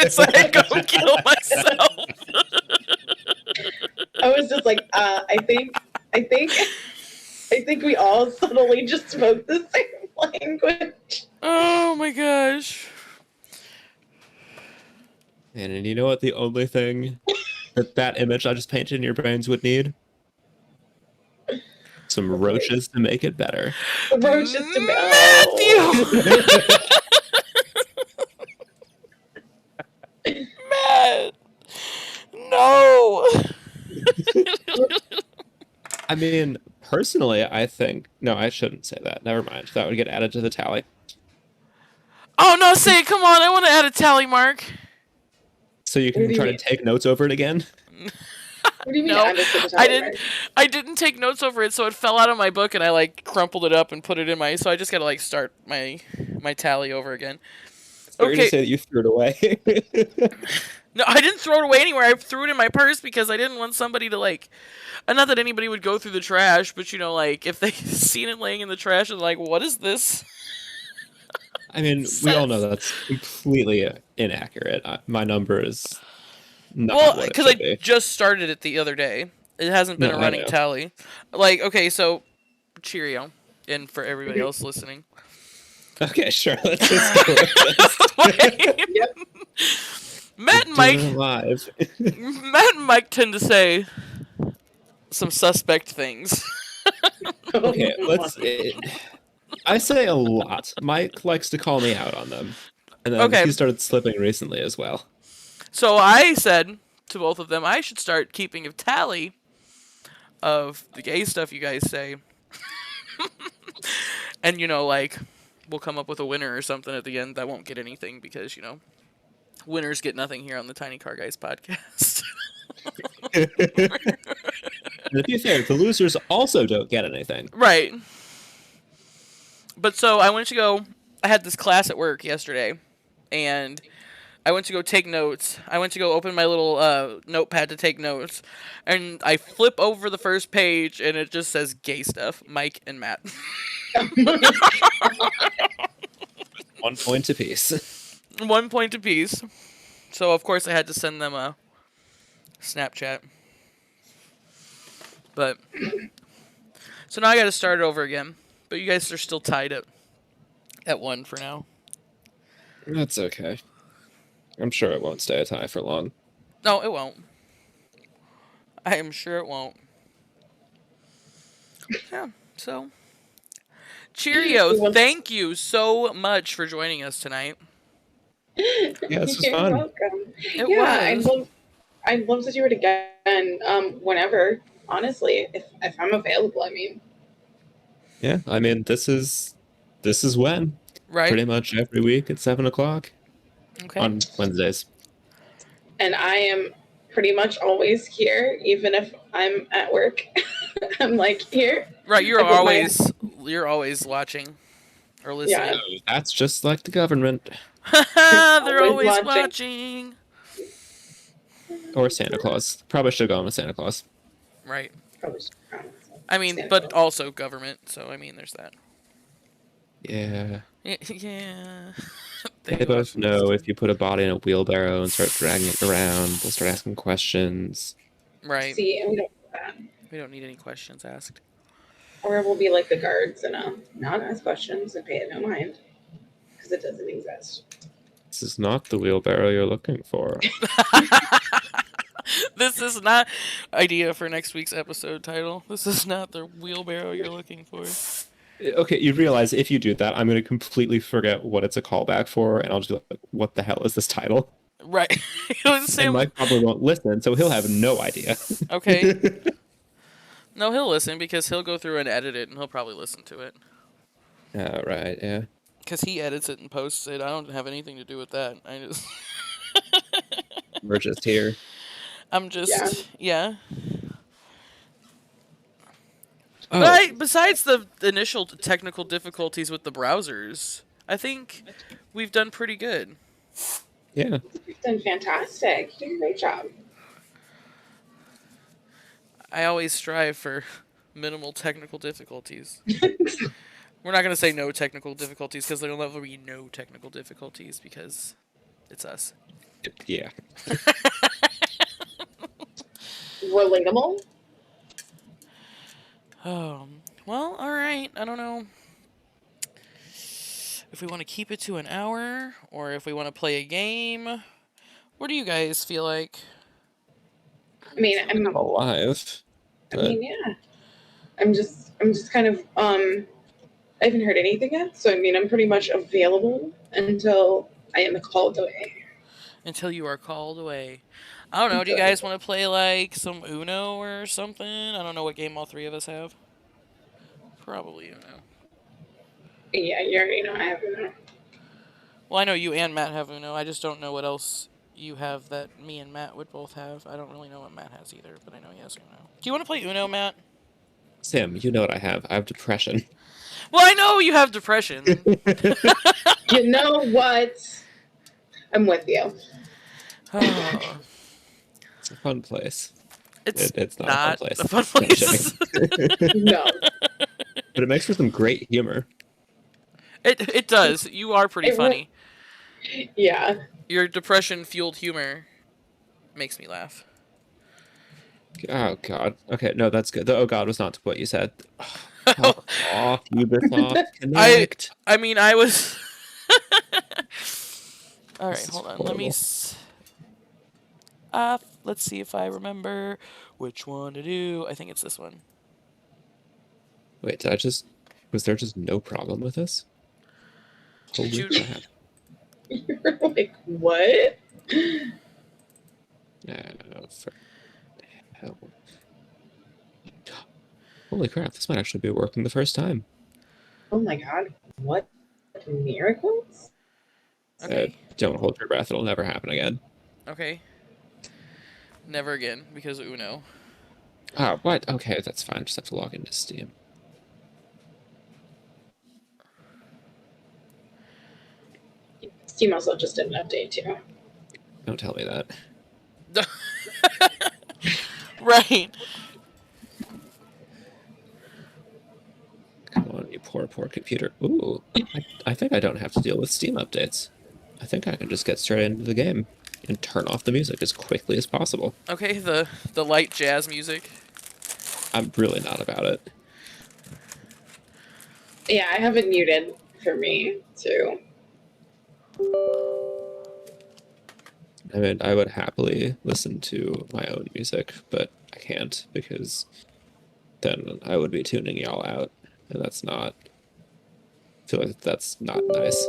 said I'd go kill myself. I was just like, I think we all subtly just spoke the same language. Oh my gosh. And you know what the only thing that image I just painted in your brains would need? Some roaches to make it better. The roaches to Matthew! Matt! No! I mean, personally, I think... No, I shouldn't say that. Never mind. That would get added to the tally. Oh no, say it, come on, I want to add a tally mark. So you What can do you try to mean? take notes over it again? What do you mean? No, add it to the I tally didn't. I didn't take notes over it, so it fell out of my book, and I like crumpled it up and put it in my. So I just gotta like start my tally over again. So you're Okay. gonna say that you threw it away? No, I didn't throw it away anywhere. I threw it in my purse because I didn't want somebody to like. Not that anybody would go through the trash, but you know, like if they seen it laying in the trash and like, what is this? I mean, we all know that's completely inaccurate. My number is not Well, what it because should I be. just started it the other day. It hasn't been No, a I running know. tally. Like, okay, so cheerio, and for everybody else listening. Okay, sure. Let's just go with this. Yep. Matt and Doing Mike, it live. Matt and Mike tend to say some suspect things. Okay, let's. I say a lot. Mike likes to call me out on them, and then Okay. he started slipping recently as well. So I said to both of them, I should start keeping a tally of the gay stuff you guys say. And, you know, like, we'll come up with a winner or something at the end that won't get anything because, you know, winners get nothing here on the Tiny Car Guys podcast. And to be fair, the losers also don't get anything. Right. But so I went to go, I had this class at work yesterday, and I went to go take notes. I went to go open my little notepad to take notes, and I flip over the first page, and it just says gay stuff, Mike and Matt. 1 point apiece. 1 point apiece. So of course I had to send them a Snapchat. But so now I got to start it over again. But you guys are still tied at 1 for now. That's okay. I'm sure it won't stay a tie for long. No, it won't. I am sure it won't. Yeah, so cheerio. Thank you so much for joining us tonight. Yeah, this was You're fun. welcome. It was. I'd love to do it again. Whenever. Honestly, if I'm available, I mean. Yeah, I mean, this is when. Right. Pretty much every week at 7 o'clock. Okay. On Wednesdays. And I am pretty much always here, even if I'm at work. I'm like here. Right, you're always watching or listening. Yeah. That's just like the government. They're always watching. Or Santa Claus. Probably should have gone with Santa Claus. Right. Probably I mean, but also government, so I mean, there's that. Yeah. Yeah. They both know if you put a body in a wheelbarrow and start dragging it around, they'll start asking questions. Right. See, and we don't do that. We don't need any questions asked. Or we'll be like the guards and not ask questions and pay it no mind. Because it doesn't exist. This is not the wheelbarrow you're looking for. This is not idea for next week's episode title. This is not the wheelbarrow you're looking for. Okay, you realize if you do that, I'm going to completely forget what it's a callback for, and I'll just be like, what the hell is this title? Right. And Mike probably won't listen, so he'll have no idea. Okay. No, he'll listen because he'll go through and edit it, and he'll probably listen to it. Oh, right, yeah. Because he edits it and posts it. I don't have anything to do with that. I just... We're just here. I'm just... Yeah. Oh. But besides the initial technical difficulties with the browsers, I think we've done pretty good. Yeah. You've done fantastic. You did a great job. I always strive for minimal technical difficulties. We're not going to say no technical difficulties because there'll never be no technical difficulties because it's us. Yeah. Relatable? Well, alright. I don't know if we want to keep it to an hour or if we want to play a game. What do you guys feel like? I mean, I'm alive. I mean, yeah. I'm just kind of I haven't heard anything yet, so I mean I'm pretty much available until I am called away. Until you are called away. I don't know, do you guys want to play like some Uno or something? I don't know what game all three of us have. Probably Uno. Yeah, you already know I have Uno. Well, I know you and Matt have Uno. I just don't know what else you have that me and Matt would both have. I don't really know what Matt has either, but I know he has Uno. Do you want to play Uno, Matt? Sam, you know what I have. I have depression. Well, I know you have depression. You know what? I'm with you. Oh. It's a fun place. It's not a a fun fun place. No. But it makes for some great humor. It does. You are pretty funny. Yeah. Your depression-fueled humor makes me laugh. Oh, God. Okay, no, that's good. The oh, God was not what you said. Fuck off, Ubisoft. Connect. I mean, I was... Alright, hold on. Let me... let's see if I remember which one to do. I think it's this one. Wait, was there just no problem with this? Holy crap. You're like, what? Oh, for hell. Holy crap, this might actually be working the first time. Oh my god. What miracles? Okay. Don't hold your breath, it'll never happen again. Okay. Never again, because Uno. Ah, what? Okay, that's fine. Just have to log into Steam. Steam also just did an update too. Don't tell me that. Right. Come on, you poor, poor computer. Ooh, I think I don't have to deal with Steam updates. I think I can just get straight into the game and turn off the music as quickly as possible. Okay, the light jazz music. I'm really not about it. Yeah, I have it muted for me too. I mean, I would happily listen to my own music, but I can't because then I would be tuning y'all out, and that's not. I feel like that's not nice.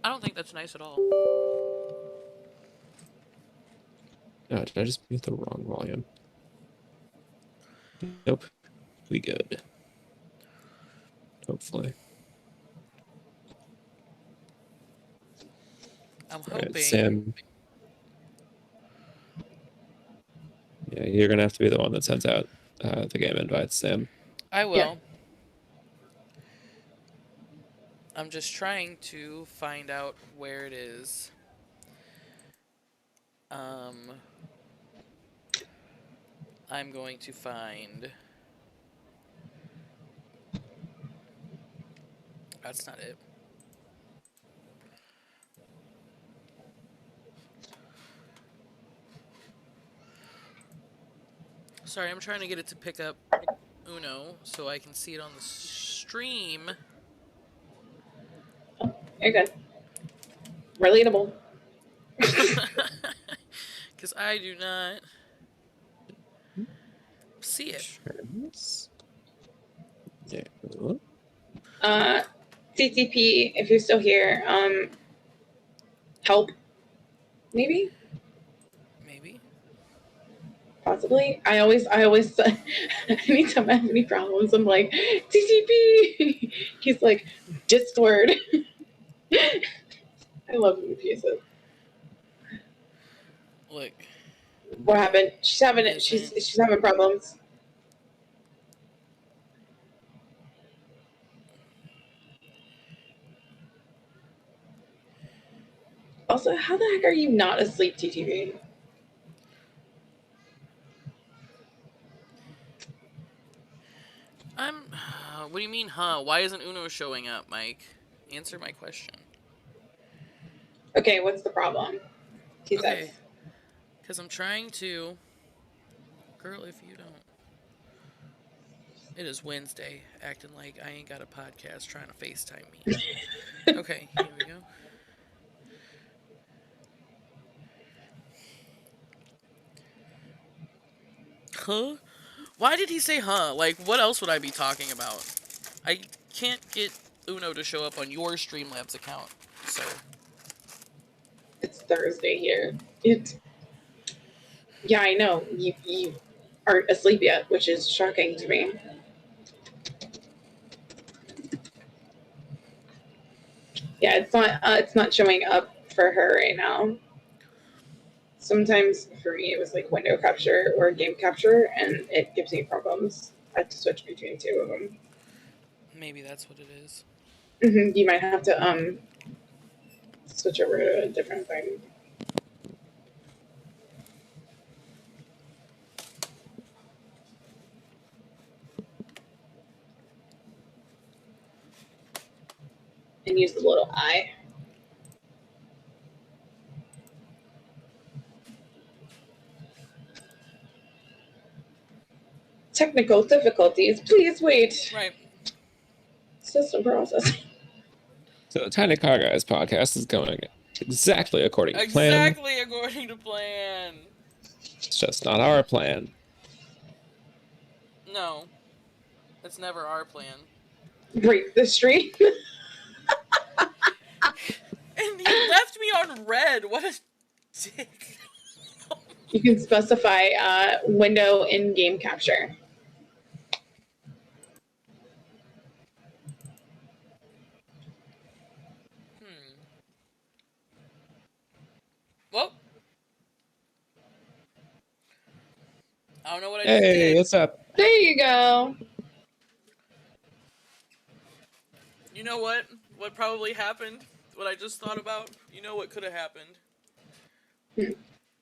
I don't think that's nice at all. Oh, did I just mute the wrong volume? Nope. We good. Hopefully. I'm All right, hoping. Sam. Yeah, you're gonna have to be the one that sends out the game invites, Sam. I will. Yeah. I'm just trying to find out where it is. I'm going to find. That's not it. Sorry, I'm trying to get it to pick up Uno so I can see it on the stream. You're good. Relatable. Because I do not see it. Yeah. CCP, if you're still here, help. Maybe? Maybe. Possibly. I always anytime I have any problems, I'm like, CCP. He's like, Discord. I love him to pieces. Look. What happened? She's having it. Isn't- She's having problems. Also, how the heck are you not asleep, TTV? What do you mean, huh? Why isn't Uno showing up, Mike? Answer my question. Okay, what's the problem? He Okay. says. Because I'm trying to. Girl, if you don't. It is Wednesday, acting like I ain't got a podcast trying to FaceTime me. Okay, here we go. Huh? Why did he say huh? Like, what else would I be talking about? I can't get Uno to show up on your Streamlabs account, so. It's Thursday here. Yeah, I know. You aren't asleep yet, which is shocking to me. Yeah, it's not showing up for her right now. Sometimes for me it was like window capture or game capture, and it gives me problems. I have to switch between two of them. Maybe that's what it is. You might have to switch over to a different thing. And use the little eye. Technical difficulties. Please wait. Right. System processing. So the Tiny Car Guys podcast is going exactly according to plan. Exactly according to plan. It's just not our plan. No. It's never our plan. Break the stream. And he left me on red. What a dick. You can specify window in game capture. Well. I don't know what I just Hey, did. what's up? There you go. You know what? What probably happened what I just thought about? You know what could have happened? Hmm.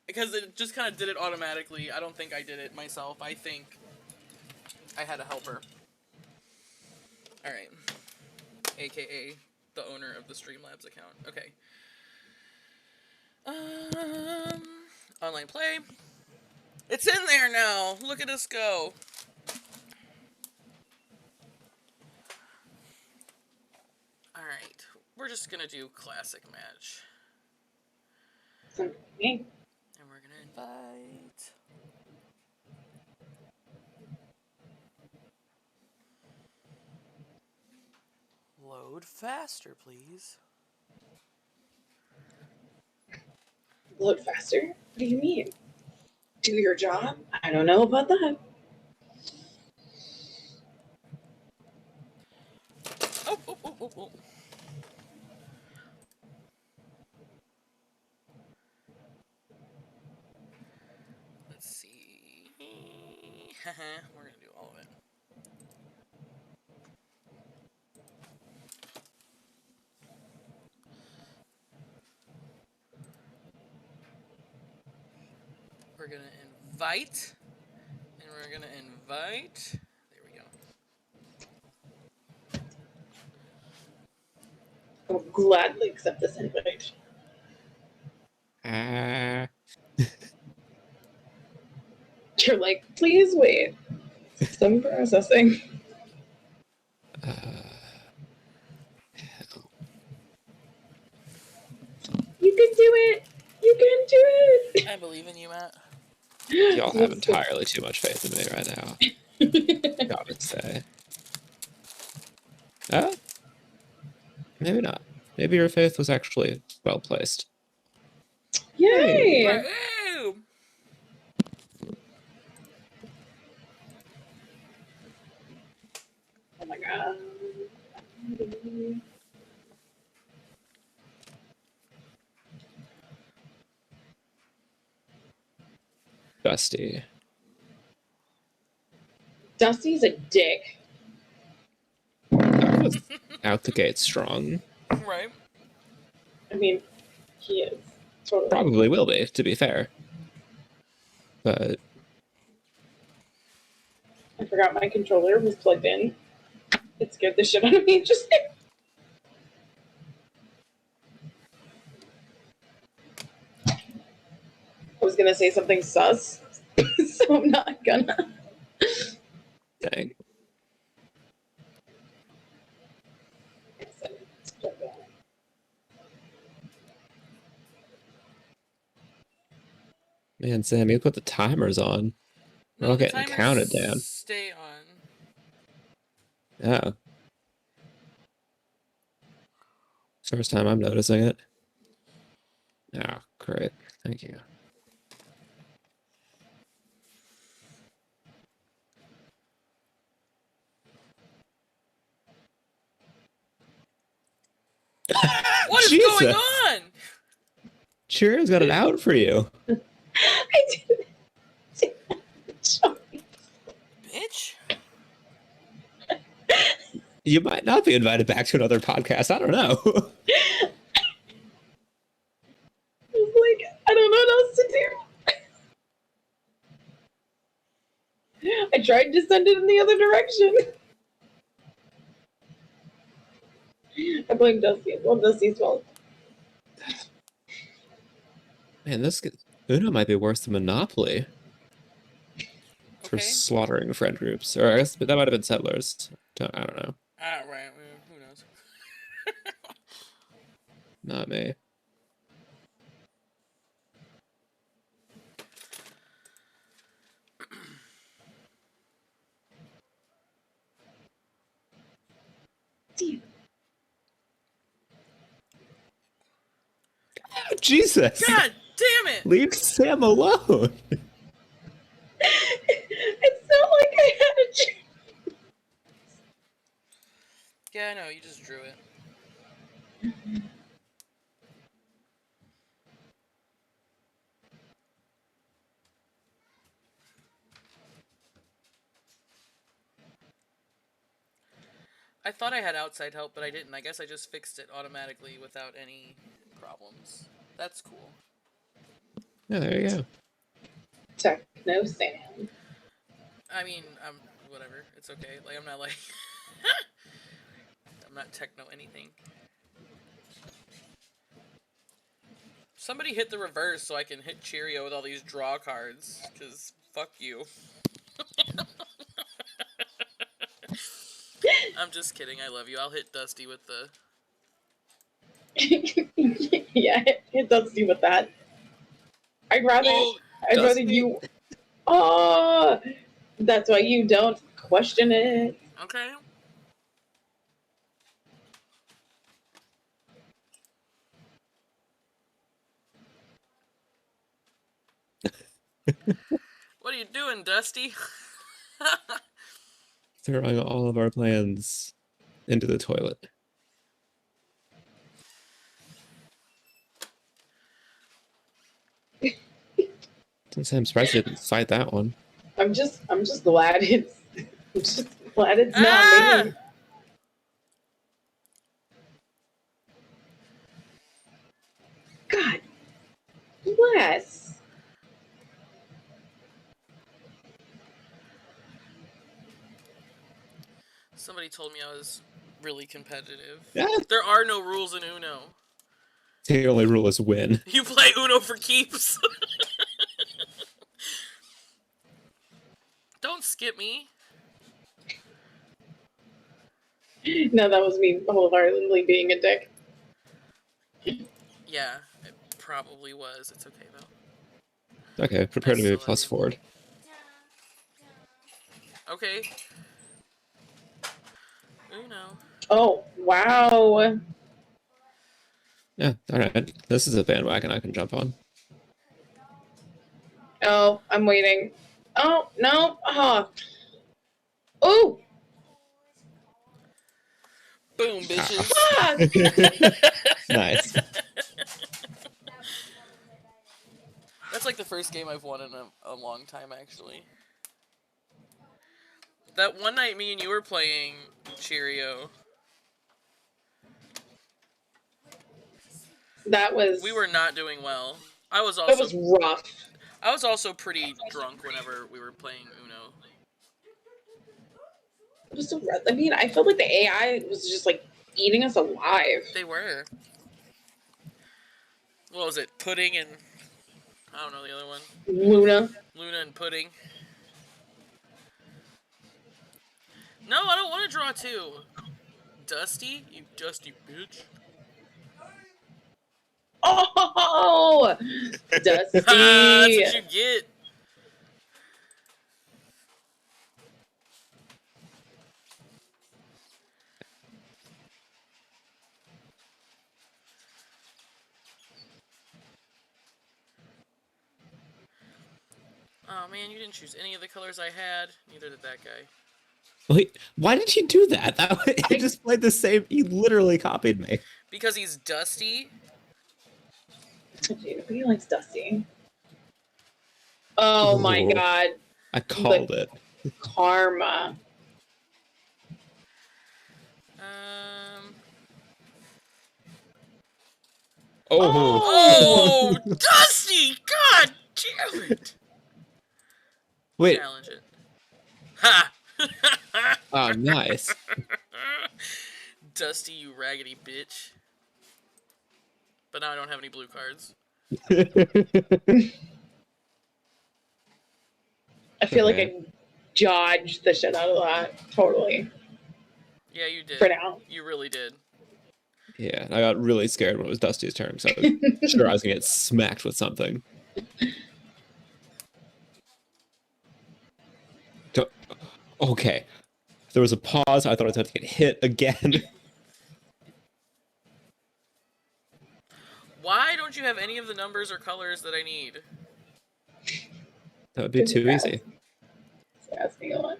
Because it just kind of did it automatically. I don't think I did it myself. I think I had a helper. Alright. AKA the owner of the Streamlabs account. Okay. Online play. It's in there now. Look at us go. Alright. We're just gonna do classic match. Okay. And we're gonna invite. Load faster, please. Load faster? What do you mean? Do your job? I don't know about that. Oh. Let's see. We're gonna do all of it. We're gonna invite. And we're gonna invite. There we go. I'll gladly accept this invite. You're like, please wait. Some processing. You can do it! You can do it! I believe in you, Matt. Y'all have entirely too much faith in me right now. Gotta say. Maybe not. Maybe your faith was actually well placed. Yay! Woo! Oh my god. Dusty. Dusty's a dick. That was out the gate strong. Right. I mean, he is. Totally. Probably will be, to be fair. But I forgot my controller was plugged in. It scared the shit out of me just now. I was gonna say something sus, so I'm not gonna. dang. Man, Sam, you put the timers on. We're all the getting timers counted down. Stay on. Oh. First time I'm noticing it. Oh, great. Thank you. What is Jesus. going on? Cheers got it out for you. I didn't. Bitch. You might not be invited back to another podcast. I don't know. I was like, I don't know what else to do. I tried to send it in the other direction. I blame Dusty. It's all Dusty's fault. Man, this Uno might be worse than Monopoly for Okay. slaughtering friend groups. Or I guess that might have been Settlers. I don't know. Right. Who knows? Not me. Oh, Jesus! God damn it! Leave Sam alone! It's not like I had a choice. Yeah, I know, you just drew it. I I thought I had outside help, but I didn't. I guess I just fixed it automatically without any problems. That's cool. Yeah, there you go. Techno Sam. I mean, whatever. It's okay. Like, I'm not like... I'm not techno anything. Somebody hit the reverse so I can hit Cheerio with all these draw cards, because fuck you. I'm just kidding. I love you. I'll hit Dusty with the... Yeah, it does do with that. I'd rather Dusty. you. Oh, that's why you don't question it. Okay. What are you doing, Dusty? Throwing all of our plans into the toilet. I'm surprised you didn't fight that one. I'm just glad it's. I'm just glad it's not Ah! me. God bless. Somebody told me I was really competitive. Yeah. There are no rules in Uno. The only rule is win. You play Uno for keeps. Don't skip me. No, that was me wholeheartedly being a dick. Yeah, it probably was. It's okay, though. Okay, prepare to I move still plus love forward. Okay. Uno. Oh, wow. Yeah, alright. This is a bandwagon I can jump on. Oh, I'm waiting. Oh, no. Oh. Oh. Boom, bitches. Nice. That's like the first game I've won in a long time, actually. That one night me and you were playing Cheerio. That was. We were not doing well. I was That also was rough. I was also pretty drunk whenever we were playing Uno. It was so rough. I mean, I felt like the AI was just like eating us alive. They were. What was it? Pudding and... I don't know the other one. Luna. Luna and Pudding. No, I don't want to draw two. Dusty? You dusty bitch. Oh! Dusty. That's what you get. Oh man, you didn't choose any of the colors I had. Neither did that guy. Wait, why did you do that? He just played the same. He literally copied me. Because he's Dusty. He likes Dusty. Oh my Ooh. god. I called it. Karma. Oh, Dusty! God damn it! Wait. Challenge it. Ha! Oh, nice. Dusty, you raggedy bitch. But now I don't have any blue cards. I feel like I dodged the shit out of that. Totally. Yeah, you did. For now. You really did. Yeah, I got really scared when it was Dusty's turn, so I was sure I was gonna get smacked with something. Okay. There was a pause. I thought I was about to get hit again. Why don't you have any of the numbers or colors that I need? That would be too easy. Ask me a lot.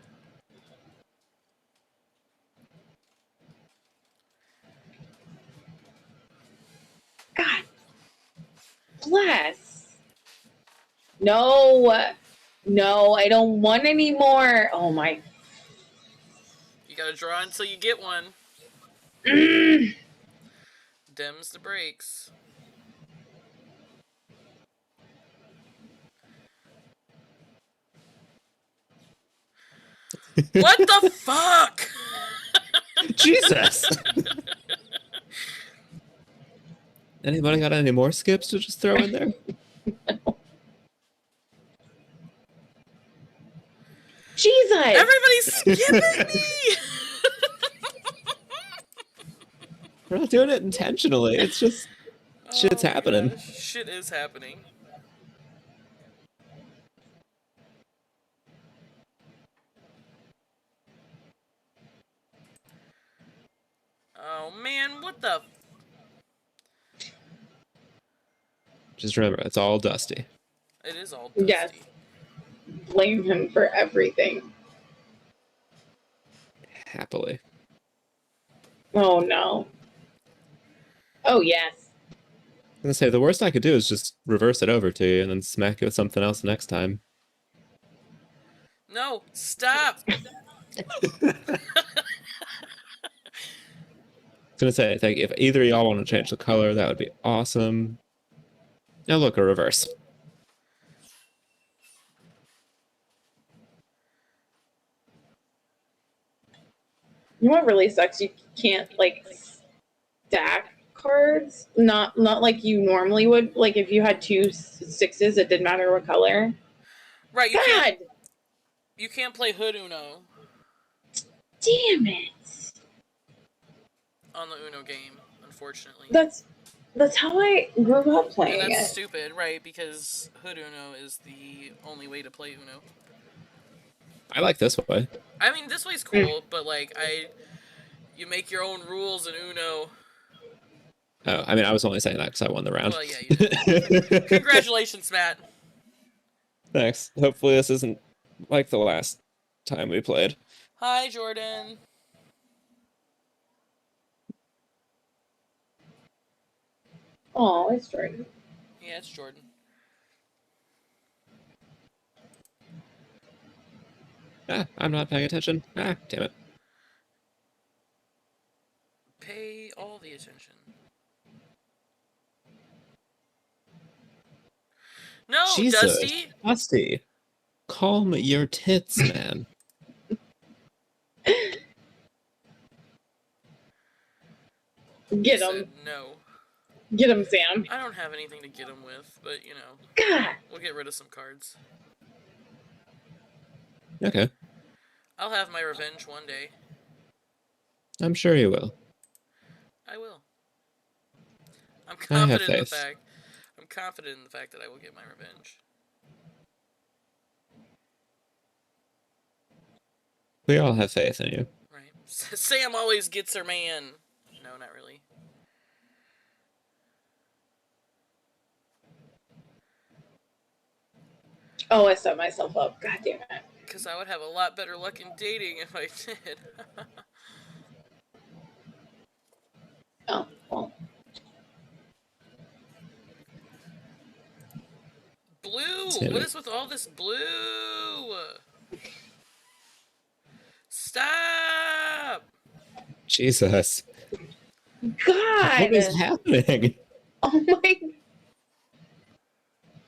God bless. No. No, I don't want any more. Oh my. You gotta draw until you get one. Dems the brakes. What the fuck? Jesus. Anybody got any more skips to just throw in there? Jesus! Everybody's skipping me! We're not doing it intentionally. It's just shit's Oh my happening. gosh. Shit is happening. Oh man, what the? Just remember, it's all Dusty. It is all dusty. Yes. Blame him for everything. Happily. Oh no. Oh yes. I'm gonna say the worst I could do is just reverse it over to you and then smack you with something else next time. No, stop! I was gonna say, I think if either of y'all want to change the color, that would be awesome. Now look, a reverse. You know what really sucks? You can't like stack cards. Not like you normally would. Like if you had two sixes, it didn't matter what color. Right, God you can't play Hood Uno damn it! on the Uno game, unfortunately. That's how I grew up And playing that's it. stupid, right? Because Hood Uno is the only way to play Uno. I like this way. I mean, this way's cool, but like, you make your own rules in Uno. Oh, I mean, I was only saying that because I won the round. Well, yeah, you did. Congratulations, Matt. Thanks. Hopefully this isn't like the last time we played. Hi, Jordan. Oh, it's Jordan. Yeah, it's Jordan. Ah, I'm not paying attention. Ah, damn it. Pay all the attention. No, Jesus. Dusty. Dusty. Calm your tits, man. Get Said him. no. Get him, Sam. I don't have anything to get him with, but you know, God. we'll get rid of some cards. Okay. I'll have my revenge one day. I'm sure you will. I will. I'm I have confident in the faith. fact. I'm confident in the fact that I will get my revenge. We all have faith in you. Right. Sam always gets her man. No, not really. Oh, I set myself up. God damn it. Because I would have a lot better luck in dating if I did. Oh, well. Blue! What is with all this blue? Stop! Jesus. God. What is happening? Oh my.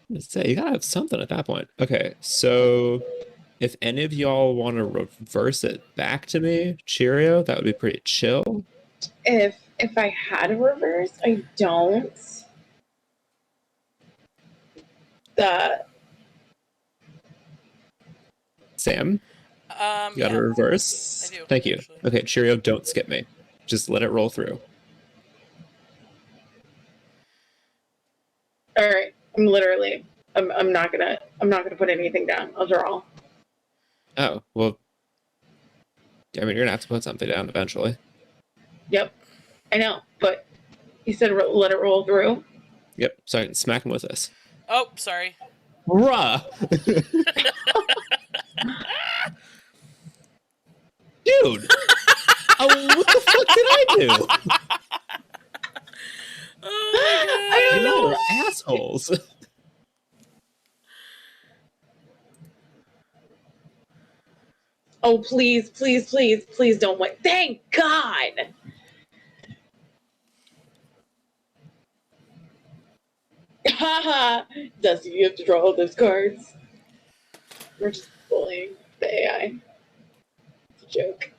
Let's say you gotta have something at that point. Okay, so if any of y'all want to reverse it back to me, Cheerio, that would be pretty chill. If I had a reverse, I don't. Sam, you got yeah. a reverse? I do, Thank you. actually. Okay, Cheerio, don't skip me. Just let it roll through. All right. I'm not gonna put anything down. I'll draw. Oh, well, I mean, you're gonna have to put something down eventually. Yep. I know, but you said let it roll through. Yep, so I can smack him with this. Oh, sorry. Bruh! Dude! Oh, what the fuck did I do? Oh my I don't Y'all know. are assholes. Oh, please don't win. Thank God. Haha! Dusty, you have to draw all those cards. We're just bullying the AI. It's a joke.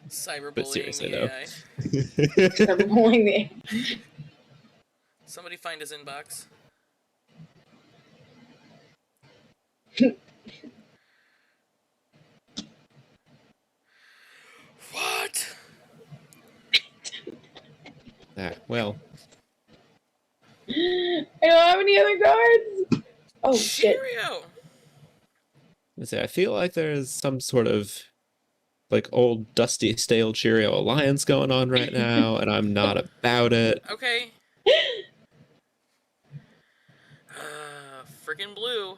But Cyberbullying seriously, the though. AI. Cyberbullying the AI. Somebody find his inbox. What? Well, I don't have any other cards. Oh shit! Cheerio! let's say I feel like there's some sort of like old dusty stale Cheerio alliance going on right now, and I'm not about it. Okay. Freaking blue.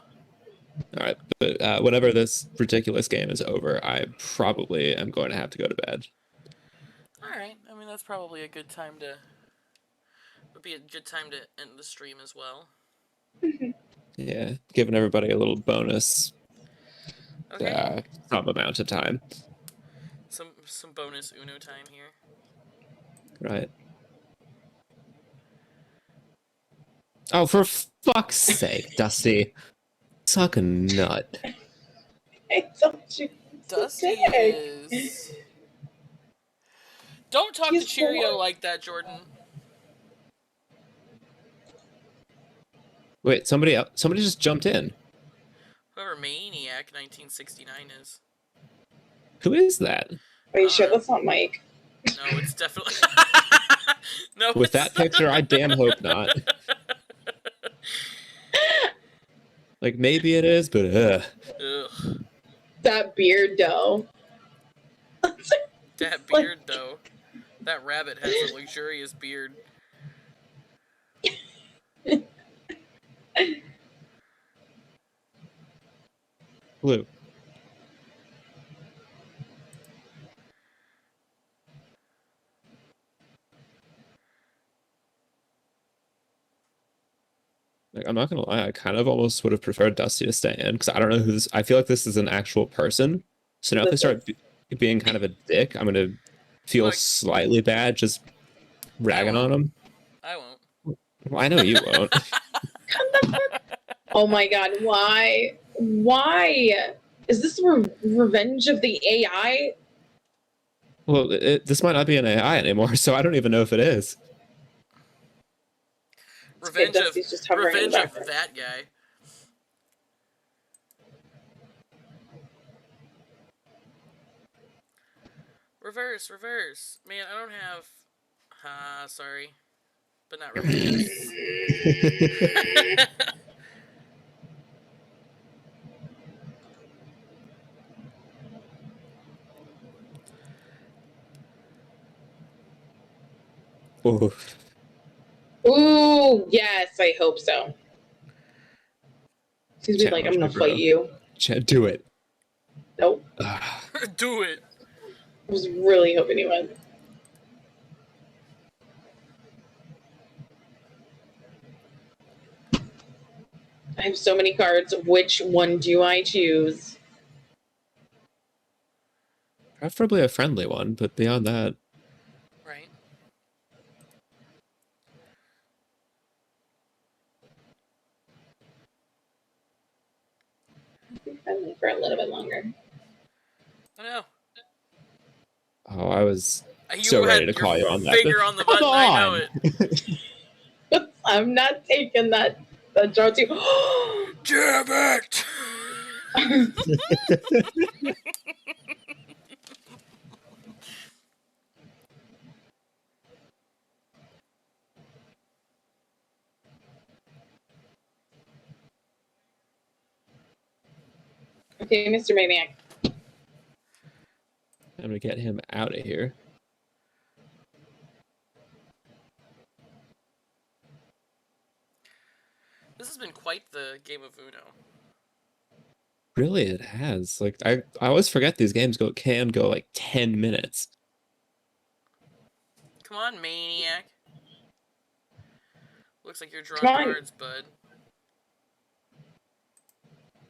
All right, but whenever this ridiculous game is over, I probably am going to have to go to bed. Alright, I mean, that's probably a good time to... Would be a good time to end the stream as well. Yeah, giving everybody a little bonus Okay. some amount of time. Some bonus Uno time here. Right. Oh, for fuck's sake, Dusty. Suck a nut. I told you. Dusty Dick. is... Don't talk to He's Cheerio bored. like that, Jordan. Wait, somebody just jumped in. Whoever Maniac 1969 is. Who is that? Are you sure that's not Mike? No, it's definitely... No, With it's that picture, I damn hope not. Like, maybe it is, but Ugh. That beard, though. That beard, though. That rabbit has a luxurious beard. Blue. Like, I'm not gonna lie, I kind of almost would have preferred Dusty to stay in because I don't know who's. I feel like this is an actual person. So now if they start being kind of a dick, I'm gonna feel Look. slightly bad just ragging on them. I won't. Well, I know you won't. Oh my god, why? Why? Is this revenge of the AI? Well, this might not be an AI anymore, so I don't even know if it is. Revenge of Dusty's just hovering in the background. that guy. Reverse. Man, I don't have... sorry. But not reverse. Ooh. Ooh, yes, I hope so. He's be like, I'm gonna fight you. Do it. Nope. Do it. I was really hoping he would. I have so many cards. Which one do I choose? Preferably a friendly one, but beyond that. Right. Be friendly for a little bit longer. I know. Oh, I was You so ready had to call you on that. finger on the button. I know it. I'm not taking that draw too. Damn it! Okay, Mr. Maniac. I'm gonna get him out of here. This has been quite the game of Uno. Really, it has. Like I always forget these games can go like 10 minutes. Come on, Maniac. Looks like you're drawing Come on. cards, bud.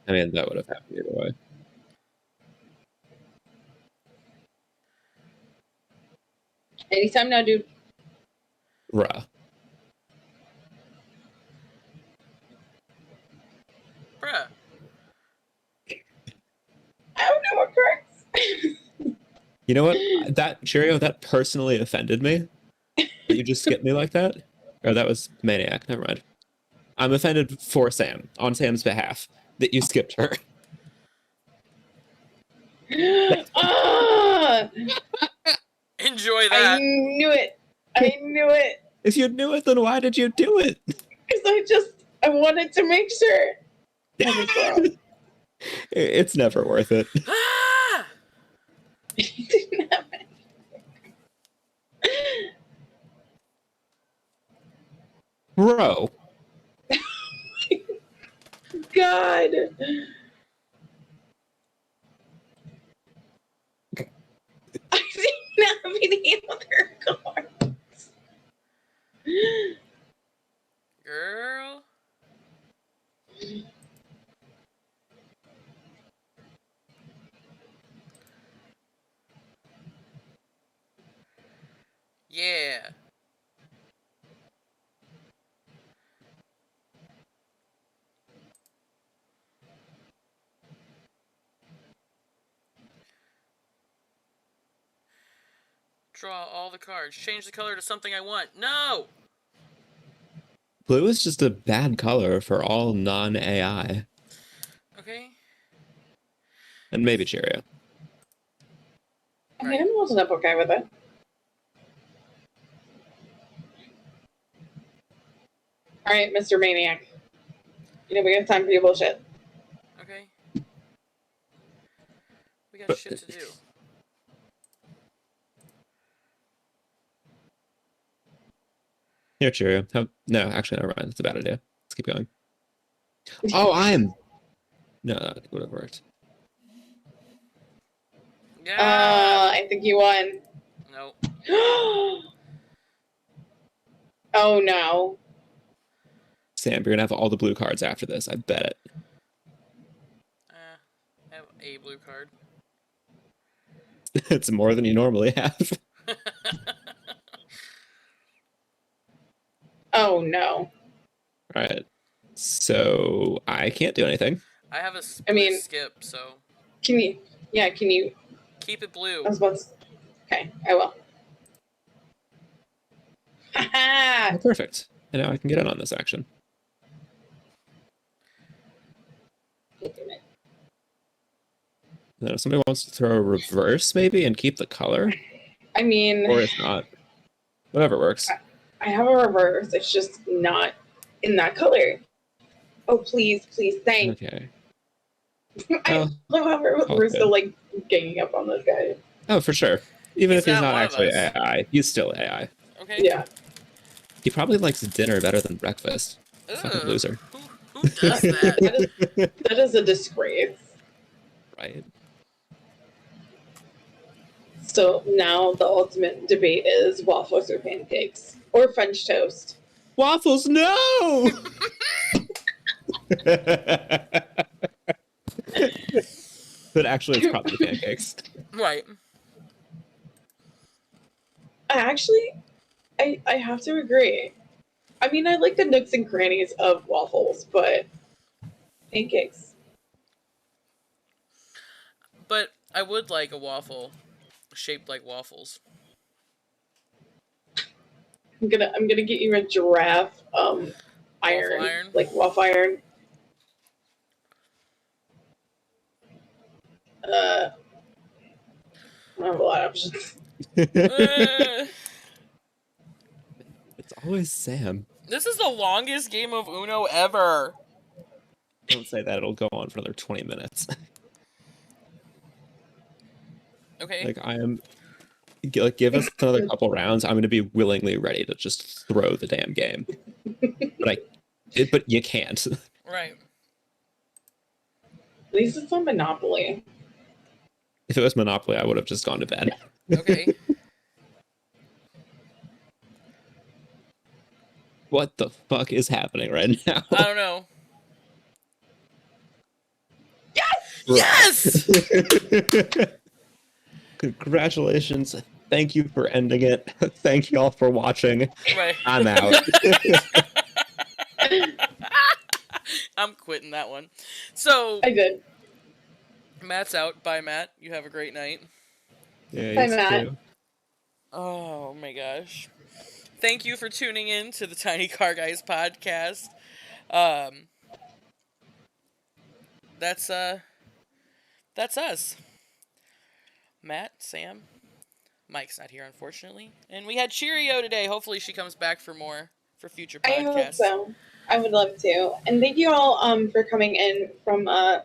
I mean, that would have happened either way. Anytime now, dude. Bruh. You know what? That Cheerio, that personally offended me. That you just skipped me like that. Or that was Maniac. Never mind. I'm offended for Sam, on Sam's behalf, that you skipped her. Ah! Enjoy I that. knew it. I knew it. If you knew it, then why did you do it? Because I wanted to make sure. I was wrong. It's never worth it. Ah! It didn't happen. Bro. God. I didn't have any other cards. Girl. Yeah. Draw all the cards. Change the color to something I want. No! Blue is just a bad color for all non-AI. Okay. And maybe Cheerio. I mean, I'm also not okay with it. All right, Mr. Maniac. You know, we have time for your bullshit. Okay. We got shit to do. Here, Cheerio. No, actually, never mind. It's a bad idea. Let's keep going. Oh, No, that would have worked. Yeah. I think you won. Nope. Oh no. Sam, you're gonna have all the blue cards after this. I bet it. I have a blue card. It's more than you normally have. Oh no. All right. So I can't do anything. I have a I mean- skip, so Can you? Yeah, can you? keep it blue. I was about to. Okay, I will. Oh, perfect. And now I can get in on this action. Then if somebody wants to throw a reverse, maybe, and keep the color, I mean, or if not, whatever works. I have a reverse. It's just not in that color. Oh, please, please, thanks. Okay. I Oh, love how we're good. still like ganging up on this guy. Oh, for sure. Even He's if he's not not one of actually us. AI, he's still AI. Okay. Yeah. He probably likes dinner better than breakfast. Fucking Ugh, loser. Who does that? That is a disgrace. Right. So now the ultimate debate is waffles or pancakes or French toast. Waffles, no! But actually, it's probably pancakes. Right. I have to agree. I mean, I like the nooks and crannies of waffles, but pancakes. But I would like a waffle shaped like waffles. I'm gonna get you a giraffe iron, iron? like waffle iron. I don't have a lot of options. Uh, It's always Sam. this is the longest game of Uno ever. Don't say that, it'll go on for another 20 minutes. Okay. Like, like, give us another couple rounds. I'm going to be willingly ready to just throw the damn game. But you can't. Right. At least it's on Monopoly. If it was Monopoly, I would have just gone to bed. Okay. What the fuck is happening right now? I don't know. Yes! Yes! Congratulations. Thank you for ending it. Thank you all for watching. Right. I'm out. I'm quitting that one. So I did. Matt's out. Bye, Matt. You have a great night. Yeah, Bye, you Matt. too. Oh my gosh. Thank you for tuning in to the Tiny Car Guys podcast. That's us. Matt, Sam, Mike's not here unfortunately, and we had Cheerio today. Hopefully she comes back for more for future I hope podcasts. so. I would love to. And thank you all for coming in from my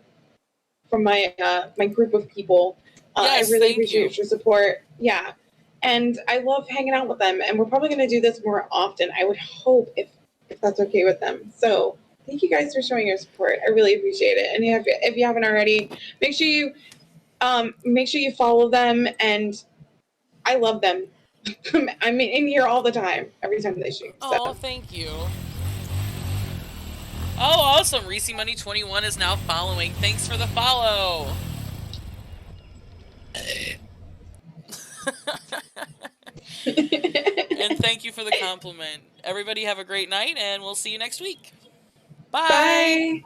my group of people. I Yes, really thank appreciate you. your support. Yeah. And I love hanging out with them, and we're probably going to do this more often. I would hope if that's okay with them. So thank you guys for showing your support. I really appreciate it. And if you haven't already, make sure you follow them. And I love them. I'm in here all the time, every time they shoot. So Oh, thank you. Oh, awesome. Reese Money 21 is now following. Thanks for the follow. And thank you for the compliment. Everybody have a great night, and we'll see you next week. Bye. bye.